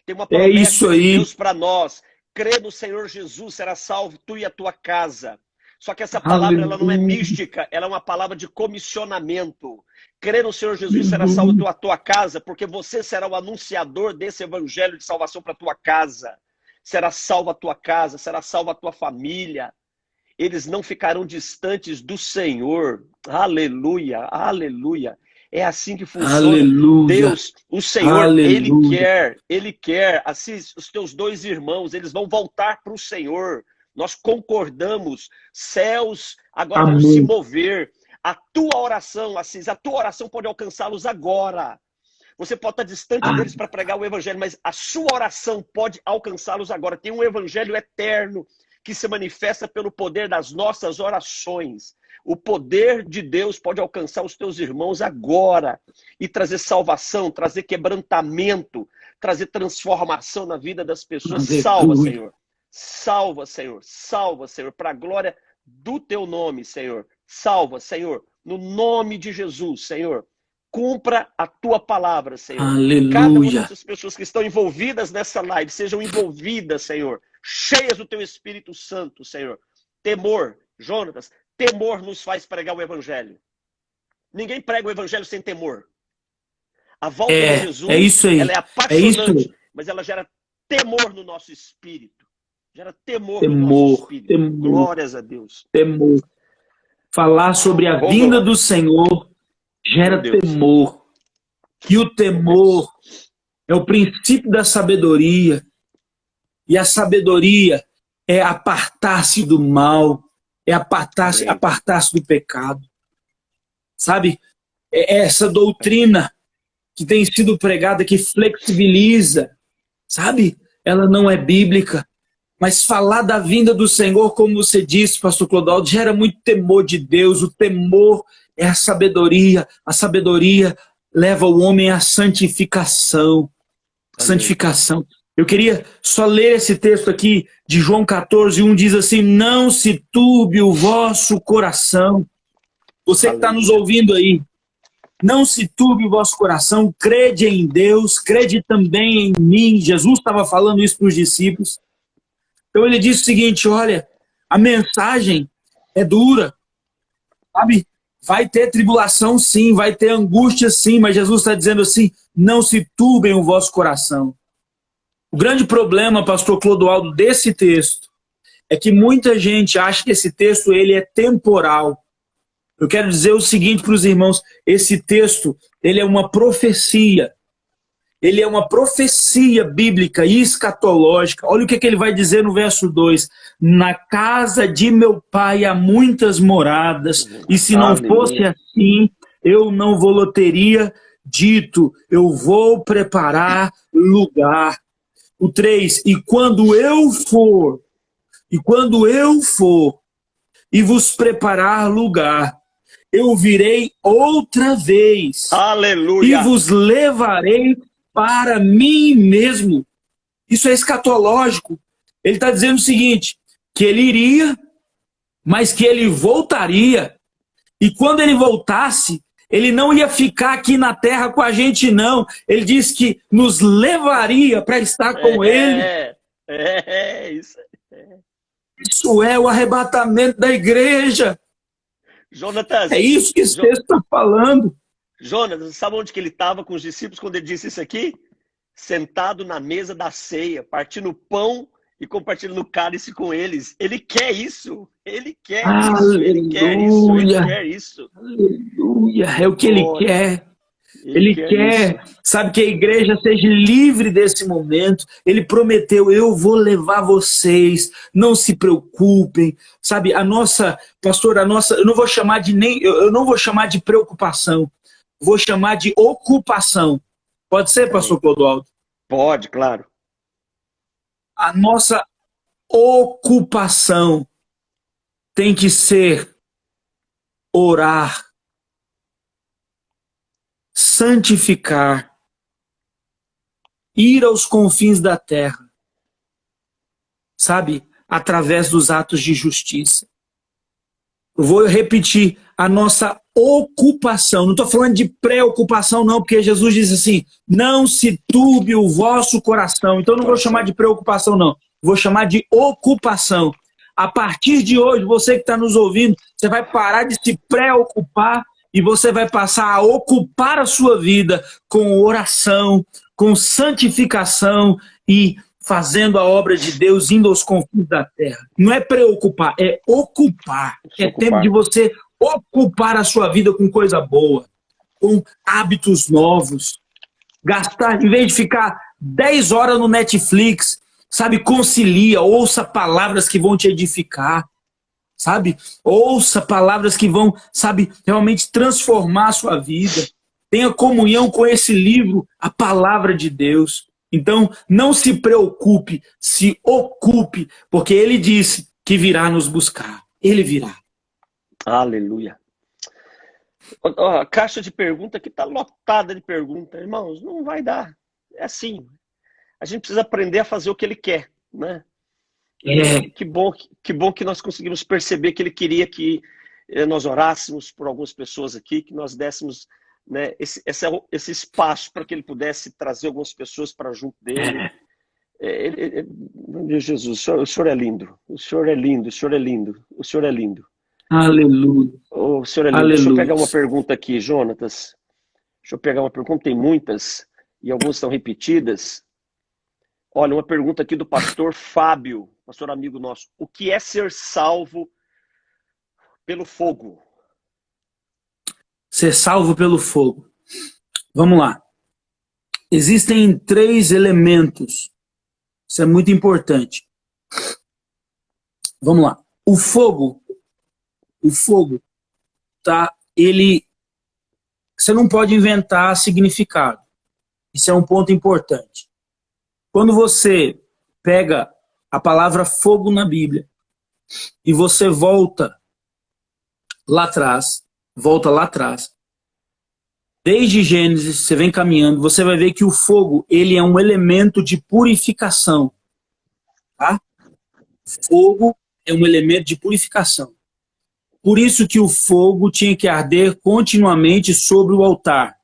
Tem uma promessa de Deus para nós. Crê no Senhor Jesus, será salvo tu e a tua casa. Só que essa palavra ela não é mística, ela é uma palavra de comissionamento. Crer no Senhor Jesus será salvo a tua casa, porque você será o anunciador desse evangelho de salvação para a tua casa. Será salva a tua casa, será salva a tua família. Eles não ficarão distantes do Senhor. Aleluia, aleluia. É assim que funciona. Aleluia. Deus, o Senhor, Aleluia. Ele quer, assim, os teus dois irmãos, eles vão voltar para o Senhor. Nós concordamos, céus agora vão se mover. A tua oração, Assis, a tua oração pode alcançá-los agora. Você pode estar distante deles para pregar o evangelho, mas a sua oração pode alcançá-los agora. Tem um evangelho eterno que se manifesta pelo poder das nossas orações. O poder de Deus pode alcançar os teus irmãos agora e trazer salvação, trazer quebrantamento, trazer transformação na vida das pessoas. Salva, Senhor. Salva, Senhor. Salva, Senhor, para a glória do teu nome, Senhor. Salva, Senhor, no nome de Jesus, Senhor. Cumpra a tua palavra, Senhor. Aleluia. Cada uma dessas pessoas que estão envolvidas nessa live, sejam envolvidas, Senhor, cheias do teu Espírito Santo, Senhor. Temor, Jonatas, temor nos faz pregar o evangelho. Ninguém prega o evangelho sem temor. A volta de Jesus, isso aí. ela é apaixonante, mas ela gera temor no nosso espírito. Gera temor no nosso espírito. Temor. Glórias a Deus. Temor. Falar sobre a vinda do Senhor gera temor. E o temor é o princípio da sabedoria. E a sabedoria é apartar-se do mal, é apartar-se do pecado. Sabe? É essa doutrina que tem sido pregada, que flexibiliza, sabe? Ela não é bíblica. Mas falar da vinda do Senhor, como você disse, pastor Clodoaldo, gera muito temor de Deus. O temor é a sabedoria. A sabedoria leva o homem à santificação. Santificação. Eu queria só ler esse texto aqui de João 14:1, diz assim: não se turbe o vosso coração. Você que está nos ouvindo aí, não se turbe o vosso coração, crede em Deus, crede também em mim. Jesus estava falando isso para os discípulos. Então ele disse o seguinte: olha, a mensagem é dura, sabe? Vai ter tribulação sim, vai ter angústia sim, mas Jesus está dizendo assim: não se turbem o vosso coração. O grande problema, pastor Clodoaldo, desse texto é que muita gente acha que esse texto ele é temporal. Eu quero dizer o seguinte para os irmãos: esse texto ele é uma profecia. Ele é uma profecia bíblica e escatológica. Olha o que ele vai dizer no verso 2. Na casa de meu pai há muitas moradas, e se não fosse assim, eu não vou teria dito, eu vou preparar lugar. O 3, e quando eu for e vos preparar lugar, eu virei outra vez. Aleluia. E vos levarei para mim mesmo. Isso é escatológico. Ele está dizendo o seguinte, que ele iria, mas que ele voltaria. E quando ele voltasse, ele não ia ficar aqui na terra com a gente, não. Ele disse que nos levaria para estar com ele. Isso. Isso é o arrebatamento da igreja. Jonatas, é isso que esse texto está falando. Jonas, sabe onde que ele estava com os discípulos quando ele disse isso aqui? Sentado na mesa da ceia, partindo pão e compartilhando o cálice com eles. Ele quer isso. Ele quer isso. Ele quer isso. Ele quer isso. Aleluia. É o que ele quer. Ele quer, sabe, que a igreja seja livre desse momento. Ele prometeu: eu vou levar vocês, não se preocupem. Sabe, a nossa, pastor, eu não vou chamar de preocupação. Vou chamar de ocupação. Pode ser, pastor Clodoaldo? Pode, claro. A nossa ocupação tem que ser orar, santificar, ir aos confins da terra, sabe? Através dos atos de justiça. Eu vou repetir, a nossa ocupação, não estou falando de preocupação não, porque Jesus diz assim, não se turbe o vosso coração. Então eu não vou chamar de preocupação não, vou chamar de ocupação. A partir de hoje, você que está nos ouvindo, você vai parar de se preocupar e você vai passar a ocupar a sua vida com oração, com santificação e fazendo a obra de Deus, indo aos confins da terra. Não é preocupar, é ocupar. É tempo de você ocupar a sua vida com coisa boa. com hábitos novos. Gastar, em vez de ficar 10 horas no Netflix, sabe, concilia, ouça palavras que vão te edificar, sabe? Ouça palavras que vão, sabe, realmente transformar a sua vida. Tenha comunhão com esse livro, a palavra de Deus. Então, não se preocupe, se ocupe, porque ele disse que virá nos buscar. Ele virá. Aleluia. A caixa de pergunta aqui está lotada de perguntas. Irmãos, não vai dar. É assim. A gente precisa aprender a fazer o que ele quer, né? Que bom que nós conseguimos perceber que ele queria que nós orássemos por algumas pessoas aqui, que nós dessemos, né, esse espaço para que ele pudesse trazer algumas pessoas para junto dele. Meu Jesus, o senhor é lindo. O senhor é lindo, o senhor é lindo. O senhor é lindo. Aleluia. O senhor é lindo. Aleluia. Deixa eu pegar uma pergunta aqui, Jonatas. Deixa eu pegar uma pergunta, tem muitas, e algumas estão repetidas. Olha, uma pergunta aqui do pastor Fábio, pastor amigo nosso. O que é ser salvo pelo fogo? Ser salvo pelo fogo. Vamos lá. Existem 3 elementos. Isso é muito importante. Vamos lá. O fogo, tá? Você não pode inventar significado. Isso é um ponto importante. Quando você pega a palavra fogo na Bíblia e você volta lá atrás, desde Gênesis, você vem caminhando, você vai ver que o fogo, ele é um elemento de purificação. Tá? Fogo é um elemento de purificação. Por isso que o fogo tinha que arder continuamente sobre o altar.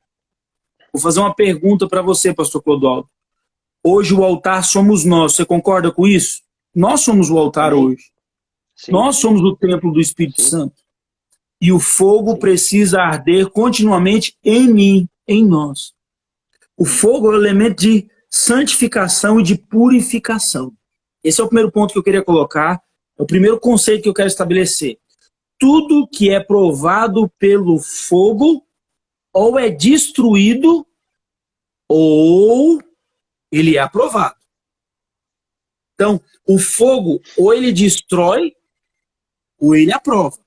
Vou fazer uma pergunta para você, pastor Clodoaldo. Hoje o altar somos nós, você concorda com isso? Nós somos o altar hoje. Sim. Nós somos o templo do Espírito Santo. E o fogo precisa arder continuamente em mim, em nós. O fogo é um elemento de santificação e de purificação. Esse é o primeiro ponto que eu queria colocar, é o primeiro conceito que eu quero estabelecer. Tudo que é provado pelo fogo ou é destruído ou ele é aprovado. Então, o fogo ou ele destrói ou ele aprova.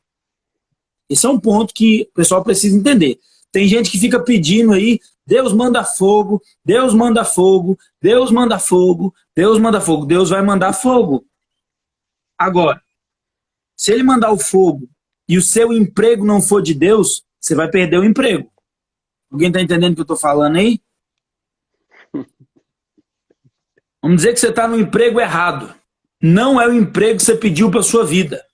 Esse é um ponto que o pessoal precisa entender. Tem gente que fica pedindo aí, Deus manda fogo, Deus manda fogo, Deus manda fogo, Deus manda fogo. Deus vai mandar fogo. Agora, se ele mandar o fogo e o seu emprego não for de Deus, você vai perder o emprego. Alguém está entendendo o que eu estou falando aí? Vamos dizer que você está no emprego errado. Não é o emprego que você pediu para a sua vida.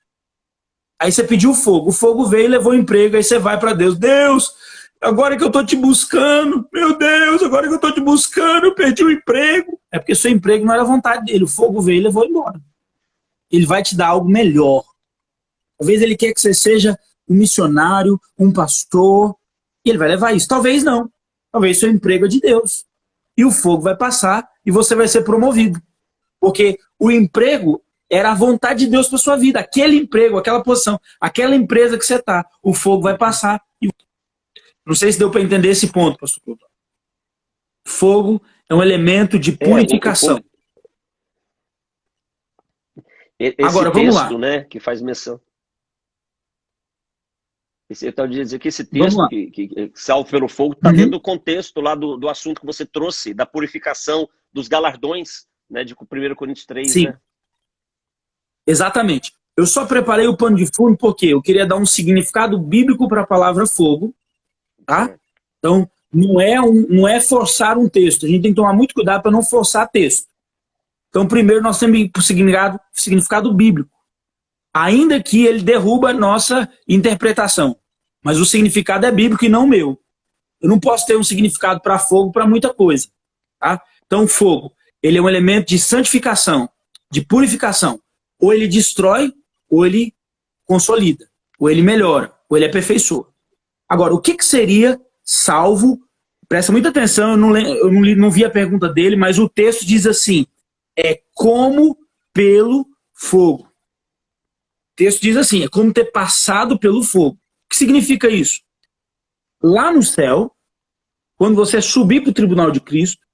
Aí você pediu o fogo veio e levou o emprego, aí você vai para Deus. Deus, agora que eu estou te buscando, meu Deus, agora que eu estou te buscando, eu perdi o emprego. É porque seu emprego não era vontade dele, o fogo veio e levou embora. Ele vai te dar algo melhor. Talvez ele quer que você seja um missionário, um pastor, e ele vai levar isso. Talvez não. Talvez seu emprego é de Deus. E o fogo vai passar e você vai ser promovido. Porque o emprego era a vontade de Deus para sua vida. Aquele emprego, aquela posição, aquela empresa que você está, o fogo vai passar. Não sei se deu para entender esse ponto, pastor Clodoaldo. Fogo é um elemento de purificação. Agora, vamos lá. Né, que faz menção. Eu estava dizendo que esse texto, que salvo pelo fogo, está dentro do contexto lá do assunto que você trouxe, da purificação dos galardões, né, de 1 Coríntios 3. Sim. Né? Exatamente. Eu só preparei o pano de fundo porque eu queria dar um significado bíblico para a palavra fogo. Tá? Então, não é forçar um texto. A gente tem que tomar muito cuidado para não forçar texto. Então, primeiro nós temos o significado bíblico. Ainda que ele derruba a nossa interpretação. Mas o significado é bíblico e não meu. Eu não posso ter um significado para fogo para muita coisa. Tá? Então, o fogo, ele é um elemento de santificação, de purificação. Ou ele destrói, ou ele consolida. Ou ele melhora, ou ele aperfeiçoa. Agora, o que seria salvo? Presta muita atenção, eu não vi a pergunta dele, mas o texto diz assim, é como pelo fogo. O texto diz assim, é como ter passado pelo fogo. O que significa isso? lá no céu, quando você subir para o tribunal de Cristo,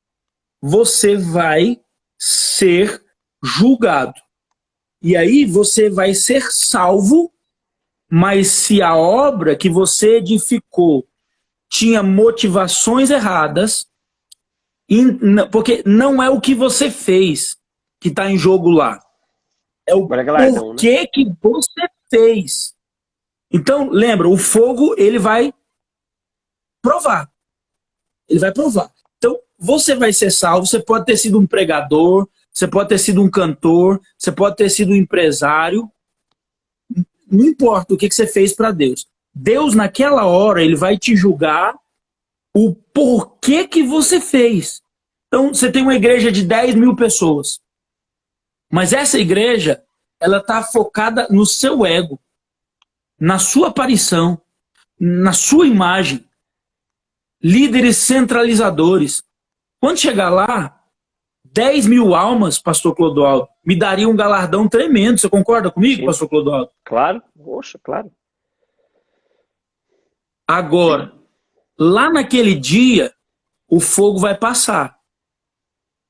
você vai ser julgado. E aí você vai ser salvo, mas se a obra que você edificou tinha motivações erradas, porque não é o que você fez que está em jogo lá. É o porquê que você fez. Então, lembra, o fogo, ele vai provar. Ele vai provar. Então, você vai ser salvo, você pode ter sido um pregador, você pode ter sido um cantor, você pode ter sido um empresário. Não importa o que você fez para Deus. Deus, naquela hora, ele vai te julgar o porquê que você fez. Então, você tem uma igreja de 10 mil pessoas. Mas essa igreja, ela está focada no seu ego, na sua aparição, na sua imagem. Líderes centralizadores. Quando chegar lá, 10 mil almas, pastor Clodoaldo, me daria um galardão tremendo. Você concorda comigo, pastor Clodoaldo? Claro, poxa, claro. Agora, lá naquele dia, o fogo vai passar.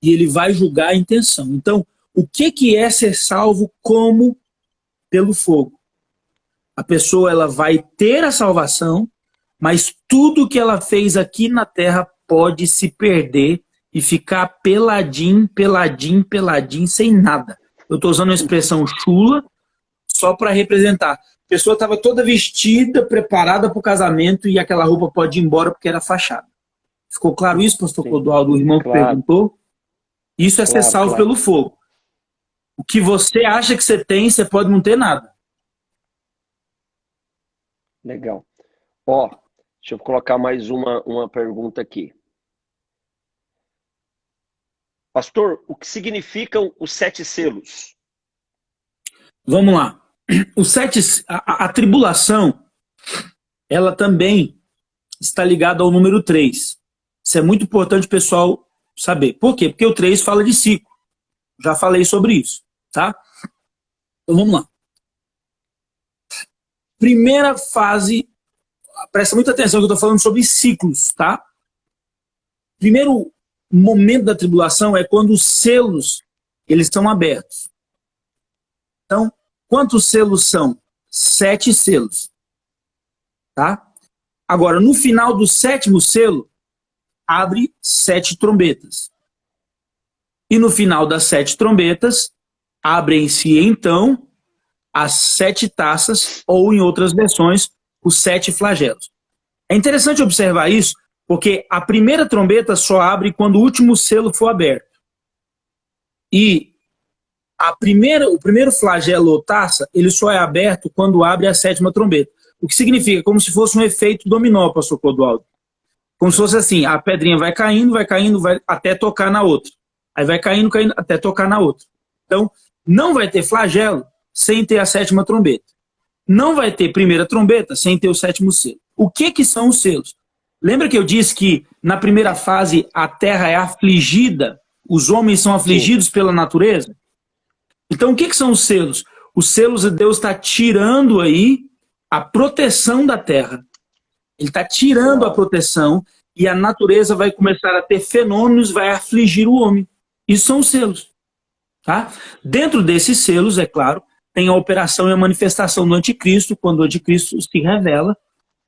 E ele vai julgar a intenção. Então, o que é ser salvo como pelo fogo? A pessoa, ela vai ter a salvação, mas tudo que ela fez aqui na terra pode se perder e ficar peladinho, sem nada. Eu estou usando a expressão chula só para representar. A pessoa estava toda vestida, preparada para o casamento e aquela roupa pode ir embora porque era fachada. Ficou claro isso, pastor Clodoaldo? O irmão que perguntou? Isso é ser salvo pelo fogo. O que você acha que você tem, você pode não ter nada. Legal. Ó, deixa eu colocar mais uma pergunta aqui. Pastor, o que significam os 7 selos? Vamos lá. A tribulação, ela também está ligada ao número 3. Isso é muito importante o pessoal saber. Por quê? Porque o 3 fala de ciclo. Já falei sobre isso, tá? Então vamos lá. Primeira fase, presta muita atenção que eu estou falando sobre ciclos, tá? Primeiro momento da tribulação é quando os selos, eles estão abertos. Então, quantos selos são? 7 selos. Tá? Agora, no final do 7º selo, abre 7 trombetas. E no final das 7 trombetas, abrem-se então as 7 taças, ou em outras versões, os 7 flagelos. É interessante observar isso, porque a primeira trombeta só abre quando o último selo for aberto. E o primeiro flagelo ou taça, ele só é aberto quando abre a 7ª trombeta. O que significa como se fosse um efeito dominó, pastor Clodoaldo. Como se fosse assim, a pedrinha vai caindo, vai até tocar na outra. Aí vai caindo, até tocar na outra. Então, não vai ter flagelo sem ter a 7ª trombeta. Não vai ter primeira trombeta sem ter o 7º selo. O que são os selos? Lembra que eu disse que na primeira fase a terra é afligida, os homens são afligidos pela natureza? Então o que são os selos? Os selos, Deus está tirando aí a proteção da terra. Ele está tirando a proteção e a natureza vai começar a ter fenômenos, vai afligir o homem. Isso são os selos. Tá? Dentro desses selos, é claro, tem a operação e a manifestação do anticristo. Quando o anticristo se revela,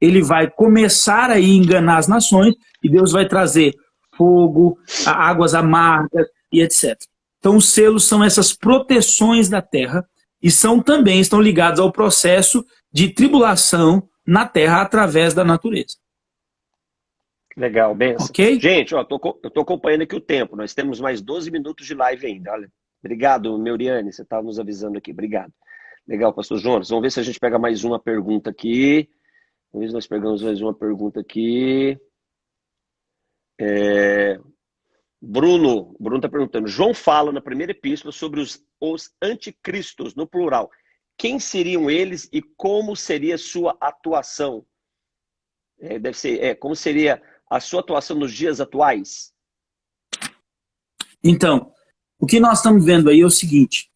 ele vai começar a enganar as nações e Deus vai trazer fogo, águas amargas e etc. Então os selos são essas proteções da terra e também estão ligados ao processo de tribulação na terra através da natureza. Legal, benção. Ok? Gente, ó, eu tô acompanhando aqui o tempo. Nós temos mais 12 minutos de live ainda. Olha. Obrigado, Meuriane, você estava nos avisando aqui. Obrigado. Legal, pastor Jonas. Vamos ver se a gente pega mais uma pergunta aqui. Vamos ver se nós pegamos mais uma pergunta aqui. Bruno está perguntando. João fala na primeira epístola sobre os anticristos, no plural. Quem seriam eles e como seria sua atuação? Como seria a sua atuação nos dias atuais? Então, o que nós estamos vendo aí é o seguinte.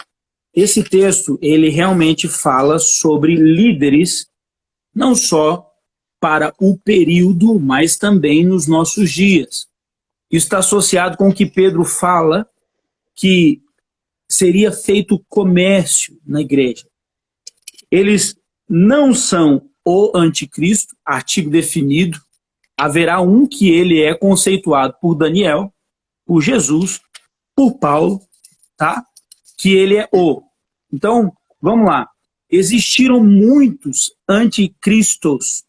Esse texto, ele realmente fala sobre líderes, não só para o período, mas também nos nossos dias. Isso está associado com o que Pedro fala, que seria feito comércio na igreja. Eles não são o anticristo, artigo definido. Haverá um que ele é conceituado por Daniel, por Jesus, por Paulo, tá? Que ele é o. Então, vamos lá. Existiram muitos anticristos,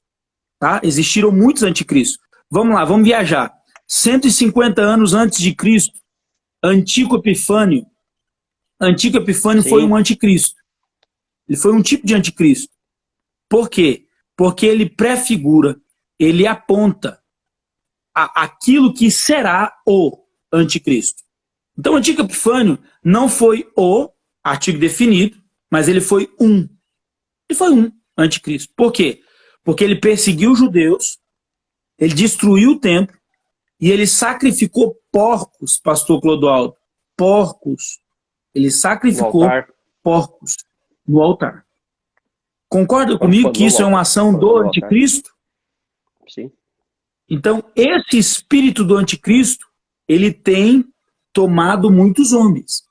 tá? Existiram muitos anticristos. Vamos lá, vamos viajar. 150 anos antes de Cristo, Antíoco Epifânio. Antíoco Epifânio Sim. foi um anticristo. Ele foi um tipo de anticristo. Por quê? Porque ele prefigura, ele aponta aquilo que será o anticristo. Então, Antíoco Epifânio não foi o artigo definido, mas ele foi um. Ele foi um anticristo. Por quê? Porque ele perseguiu os judeus, ele destruiu o templo e ele sacrificou porcos, pastor Clodoaldo. Porcos. Ele sacrificou porcos no altar. Concorda comigo que isso é uma ação do anticristo? Sim. Então, esse espírito do anticristo, ele tem tomado muitos homens.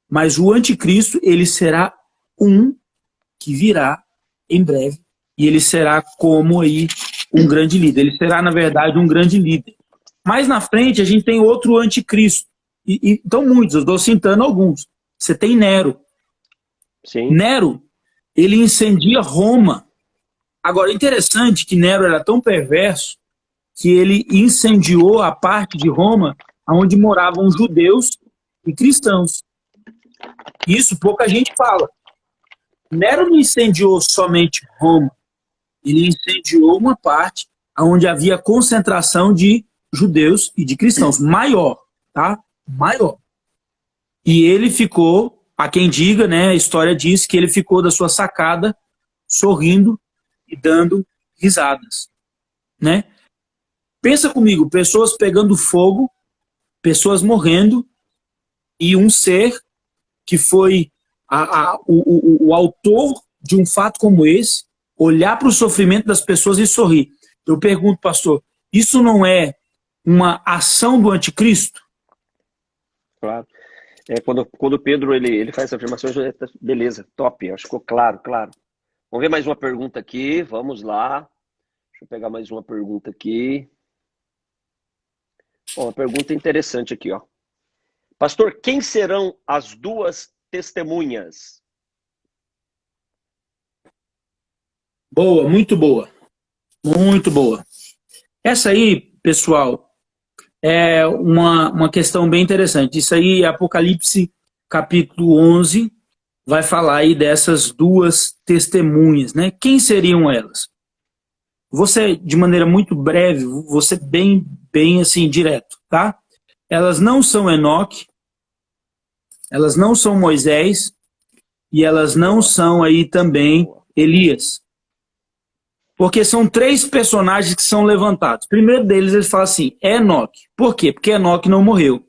Mas o anticristo, ele será um que virá em breve. E ele será como aí um grande líder. Ele será, na verdade, um grande líder. Mais na frente, a gente tem outro anticristo. Então, muitos, eu estou citando alguns. Você tem Nero. Sim. Nero, ele incendia Roma. Agora, é interessante que Nero era tão perverso que ele incendiou a parte de Roma onde moravam judeus e cristãos. Isso pouca gente fala. Nero não incendiou somente Roma. Ele incendiou uma parte onde havia concentração de judeus e de cristãos. Maior, tá? Maior. E ele ficou, há quem diga, né, a história diz que ele ficou da sua sacada sorrindo e dando risadas, né? Pensa comigo, pessoas pegando fogo, pessoas morrendo, e um ser que foi o autor de um fato como esse, olhar para o sofrimento das pessoas e sorrir. Eu pergunto, pastor, isso não é uma ação do anticristo? Claro. Quando Pedro ele faz essa afirmação, beleza, top, acho que ficou claro. Vamos ver mais uma pergunta aqui, vamos lá. Deixa eu pegar mais uma pergunta aqui. Uma pergunta interessante aqui, ó. Pastor, quem serão as duas testemunhas? Boa, muito boa. Muito boa. Essa aí, pessoal, é uma questão bem interessante. Isso aí, Apocalipse capítulo 11, vai falar aí dessas duas testemunhas, né? Quem seriam elas? Você, de maneira muito breve, você bem assim, direto, tá? Elas não são Enoque, elas não são Moisés e elas não são aí também Elias. Porque são três personagens que são levantados. O primeiro deles, ele fala assim, é Enoque. Por quê? Porque Enoque não morreu.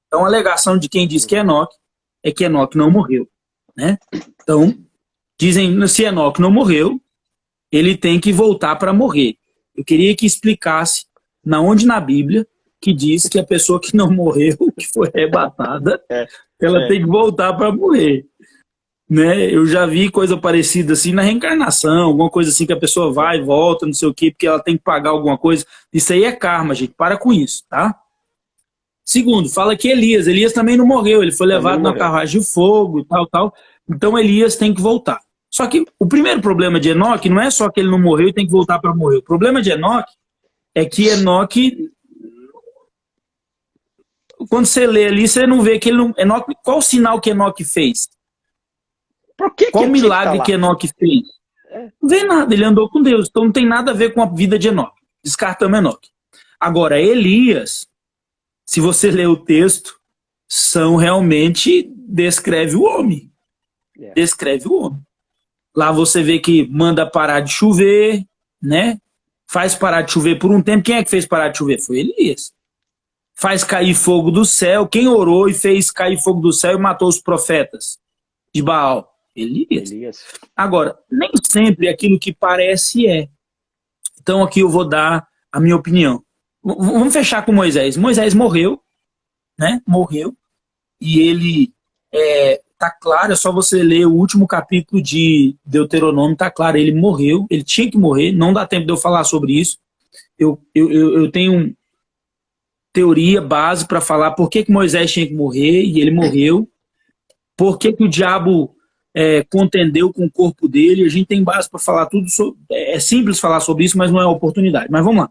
Então, a alegação de quem diz que é Enoque é que Enoque não morreu, né? Então, dizem, se Enoque não morreu, ele tem que voltar para morrer. Eu queria que explicasse onde na Bíblia que diz que a pessoa que não morreu, que foi arrebatada, ela tem que voltar para morrer. Né? Eu já vi coisa parecida assim na reencarnação, alguma coisa assim que a pessoa vai e volta, não sei o quê, porque ela tem que pagar alguma coisa. Isso aí é karma, gente. Para com isso, tá? Segundo, fala que Elias também não morreu, ele foi levado na carruagem de fogo e tal. Então Elias tem que voltar. Só que o primeiro problema de Enoque não é só que ele não morreu e tem que voltar para morrer. O problema de Enoque é que Enoque, quando você lê ali, você não vê que ele não... Enoque, qual o sinal que Enoque fez? Qual o milagre que Enoque fez? Não vê nada, ele andou com Deus. Então não tem nada a ver com a vida de Enoque. Descartamos Enoque. Agora, Elias, se você ler o texto, são realmente... descreve o homem. Descreve o homem. Lá você vê que manda parar de chover, né? Faz parar de chover por um tempo. Quem é que fez parar de chover? Foi Elias. Faz cair fogo do céu. Quem orou e fez cair fogo do céu e matou os profetas de Baal? Elias. Agora, nem sempre aquilo que parece é. Então aqui eu vou dar a minha opinião. Vamos fechar com Moisés. Moisés morreu, né? Morreu. E ele tá claro, é só você ler o último capítulo de Deuteronômio, tá claro, ele morreu, ele tinha que morrer, não dá tempo de eu falar sobre isso. Eu tenho teoria, base para falar por que Moisés tinha que morrer e ele morreu, por que o diabo contendeu com o corpo dele. A gente tem base para falar tudo sobre, é simples falar sobre isso, mas não é oportunidade. Mas vamos lá.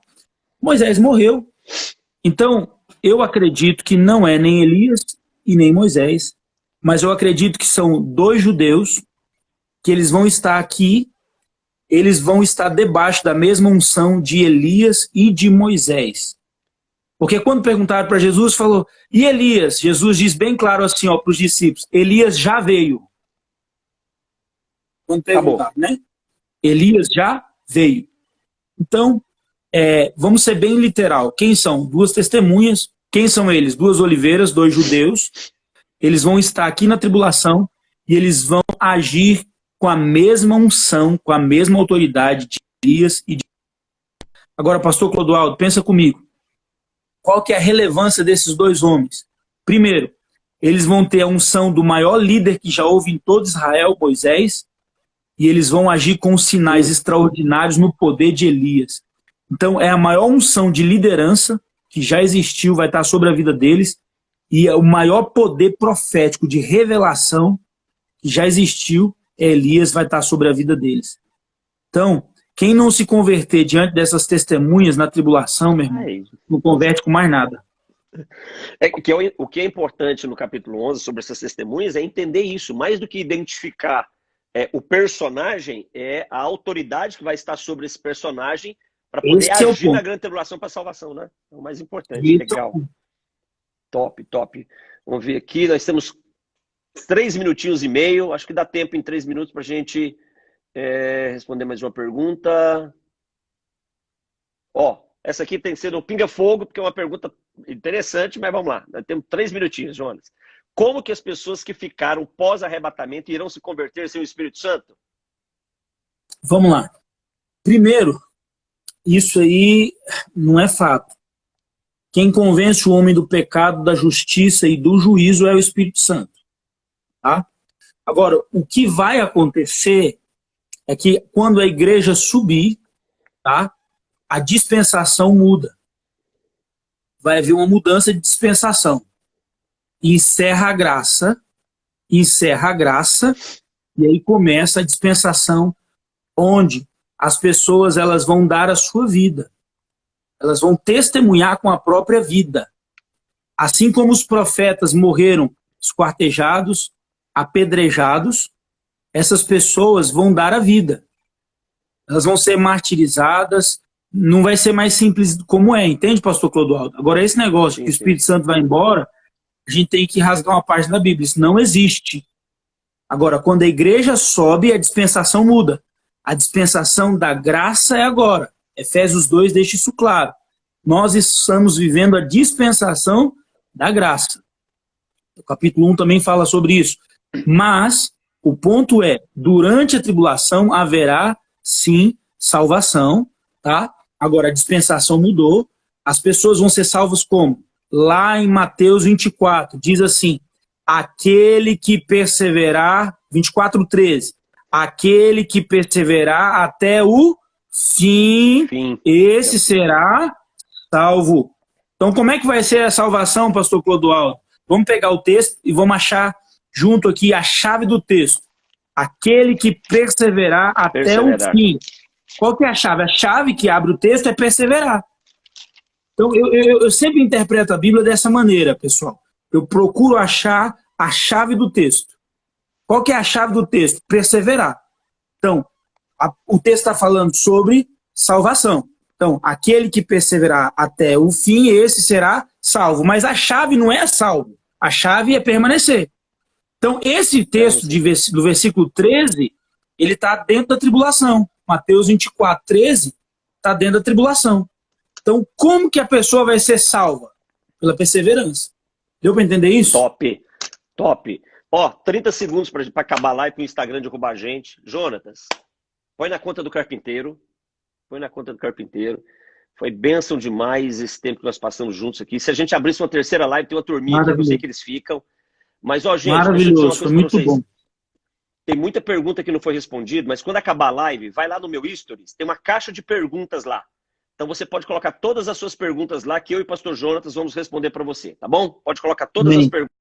Moisés morreu, então eu acredito que não é nem Elias e nem Moisés, mas eu acredito que são dois judeus que eles vão estar aqui, eles vão estar debaixo da mesma unção de Elias e de Moisés. Porque quando perguntaram para Jesus, falou, e Elias? Jesus diz bem claro assim para os discípulos, Elias já veio. Quando perguntaram, né? Elias já veio. Então, vamos ser bem literal. Quem são? Duas testemunhas. Quem são eles? Duas oliveiras, dois judeus. Eles vão estar aqui na tribulação e eles vão agir com a mesma unção, com a mesma autoridade de Elias e de... Agora, pastor Clodoaldo, pensa comigo. Qual que é a relevância desses dois homens? Primeiro, eles vão ter a unção do maior líder que já houve em todo Israel, Moisés, e eles vão agir com sinais extraordinários no poder de Elias. Então, é a maior unção de liderança que já existiu, vai estar sobre a vida deles, e o maior poder profético de revelação que já existiu, Elias, vai estar sobre a vida deles. Então, quem não se converter diante dessas testemunhas na tribulação, meu irmão, não converte com mais nada. O que é importante no capítulo 11 sobre essas testemunhas é entender isso, mais do que identificar o personagem, é a autoridade que vai estar sobre esse personagem para poder agir na grande tribulação para a salvação, né? É o mais importante. Legal. Top. Vamos ver aqui, nós temos 3 minutinhos e meio, acho que dá tempo em 3 minutos para a gente responder mais uma pergunta. Essa aqui tem que ser no pinga-fogo, porque é uma pergunta interessante, mas vamos lá. Nós temos 3 minutinhos, Jonas. Como que as pessoas que ficaram pós-arrebatamento irão se converter sem o Espírito Santo? Vamos lá. Primeiro, isso aí não é fato. Quem convence o homem do pecado, da justiça e do juízo é o Espírito Santo. Tá? Agora, o que vai acontecer é que quando a igreja subir, tá, a dispensação muda. Vai haver uma mudança de dispensação. Encerra a graça, e aí começa a dispensação onde as pessoas elas vão dar a sua vida. Elas vão testemunhar com a própria vida. Assim como os profetas morreram esquartejados, apedrejados, essas pessoas vão dar a vida. Elas vão ser martirizadas, não vai ser mais simples como entende, pastor Clodoaldo? Agora, esse negócio que o Espírito Santo vai embora, a gente tem que rasgar uma página da Bíblia, isso não existe. Agora, quando a igreja sobe, a dispensação muda. A dispensação da graça é agora. Efésios 2 deixa isso claro. Nós estamos vivendo a dispensação da graça. O capítulo 1 também fala sobre isso. Mas o ponto é, durante a tribulação haverá, sim, salvação, tá? Agora, a dispensação mudou. As pessoas vão ser salvas como? Lá em Mateus 24, diz assim, aquele que perseverar, 24:13, aquele que perseverar até o fim, esse será salvo. Então, como é que vai ser a salvação, pastor Clodoaldo? Vamos pegar o texto e vamos achar junto aqui a chave do texto. Aquele que perseverar até o fim. Qual que é a chave? A chave que abre o texto é perseverar. Então, eu sempre interpreto a Bíblia dessa maneira, pessoal. Eu procuro achar a chave do texto. Qual que é a chave do texto? Perseverar. Então, o texto está falando sobre salvação. Então, aquele que perseverar até o fim, esse será salvo. Mas a chave não é salvo. A chave é permanecer. Então, esse texto do versículo 13, ele está dentro da tribulação. Mateus 24:13 está dentro da tribulação. Então, como que a pessoa vai ser salva? Pela perseverança. Deu para entender isso? Top. 30 segundos para acabar lá e para o Instagram derrubar a gente. Jonatas, põe na conta do carpinteiro Põe na conta do carpinteiro. Foi bênção demais esse tempo que nós passamos juntos aqui. Se a gente abrisse uma terceira live, tem uma turminha que eu não sei que eles ficam. Mas, ó, gente, deixa eu dizer uma Maravilhoso, coisa foi pra vocês. muito bom. Tem muita pergunta que não foi respondida, mas quando acabar a live, vai lá no meu Stories, tem uma caixa de perguntas lá. Então você pode colocar todas as suas perguntas lá, que eu e o pastor Jonatas vamos responder para você, tá bom? Pode colocar todas as Amém. perguntas.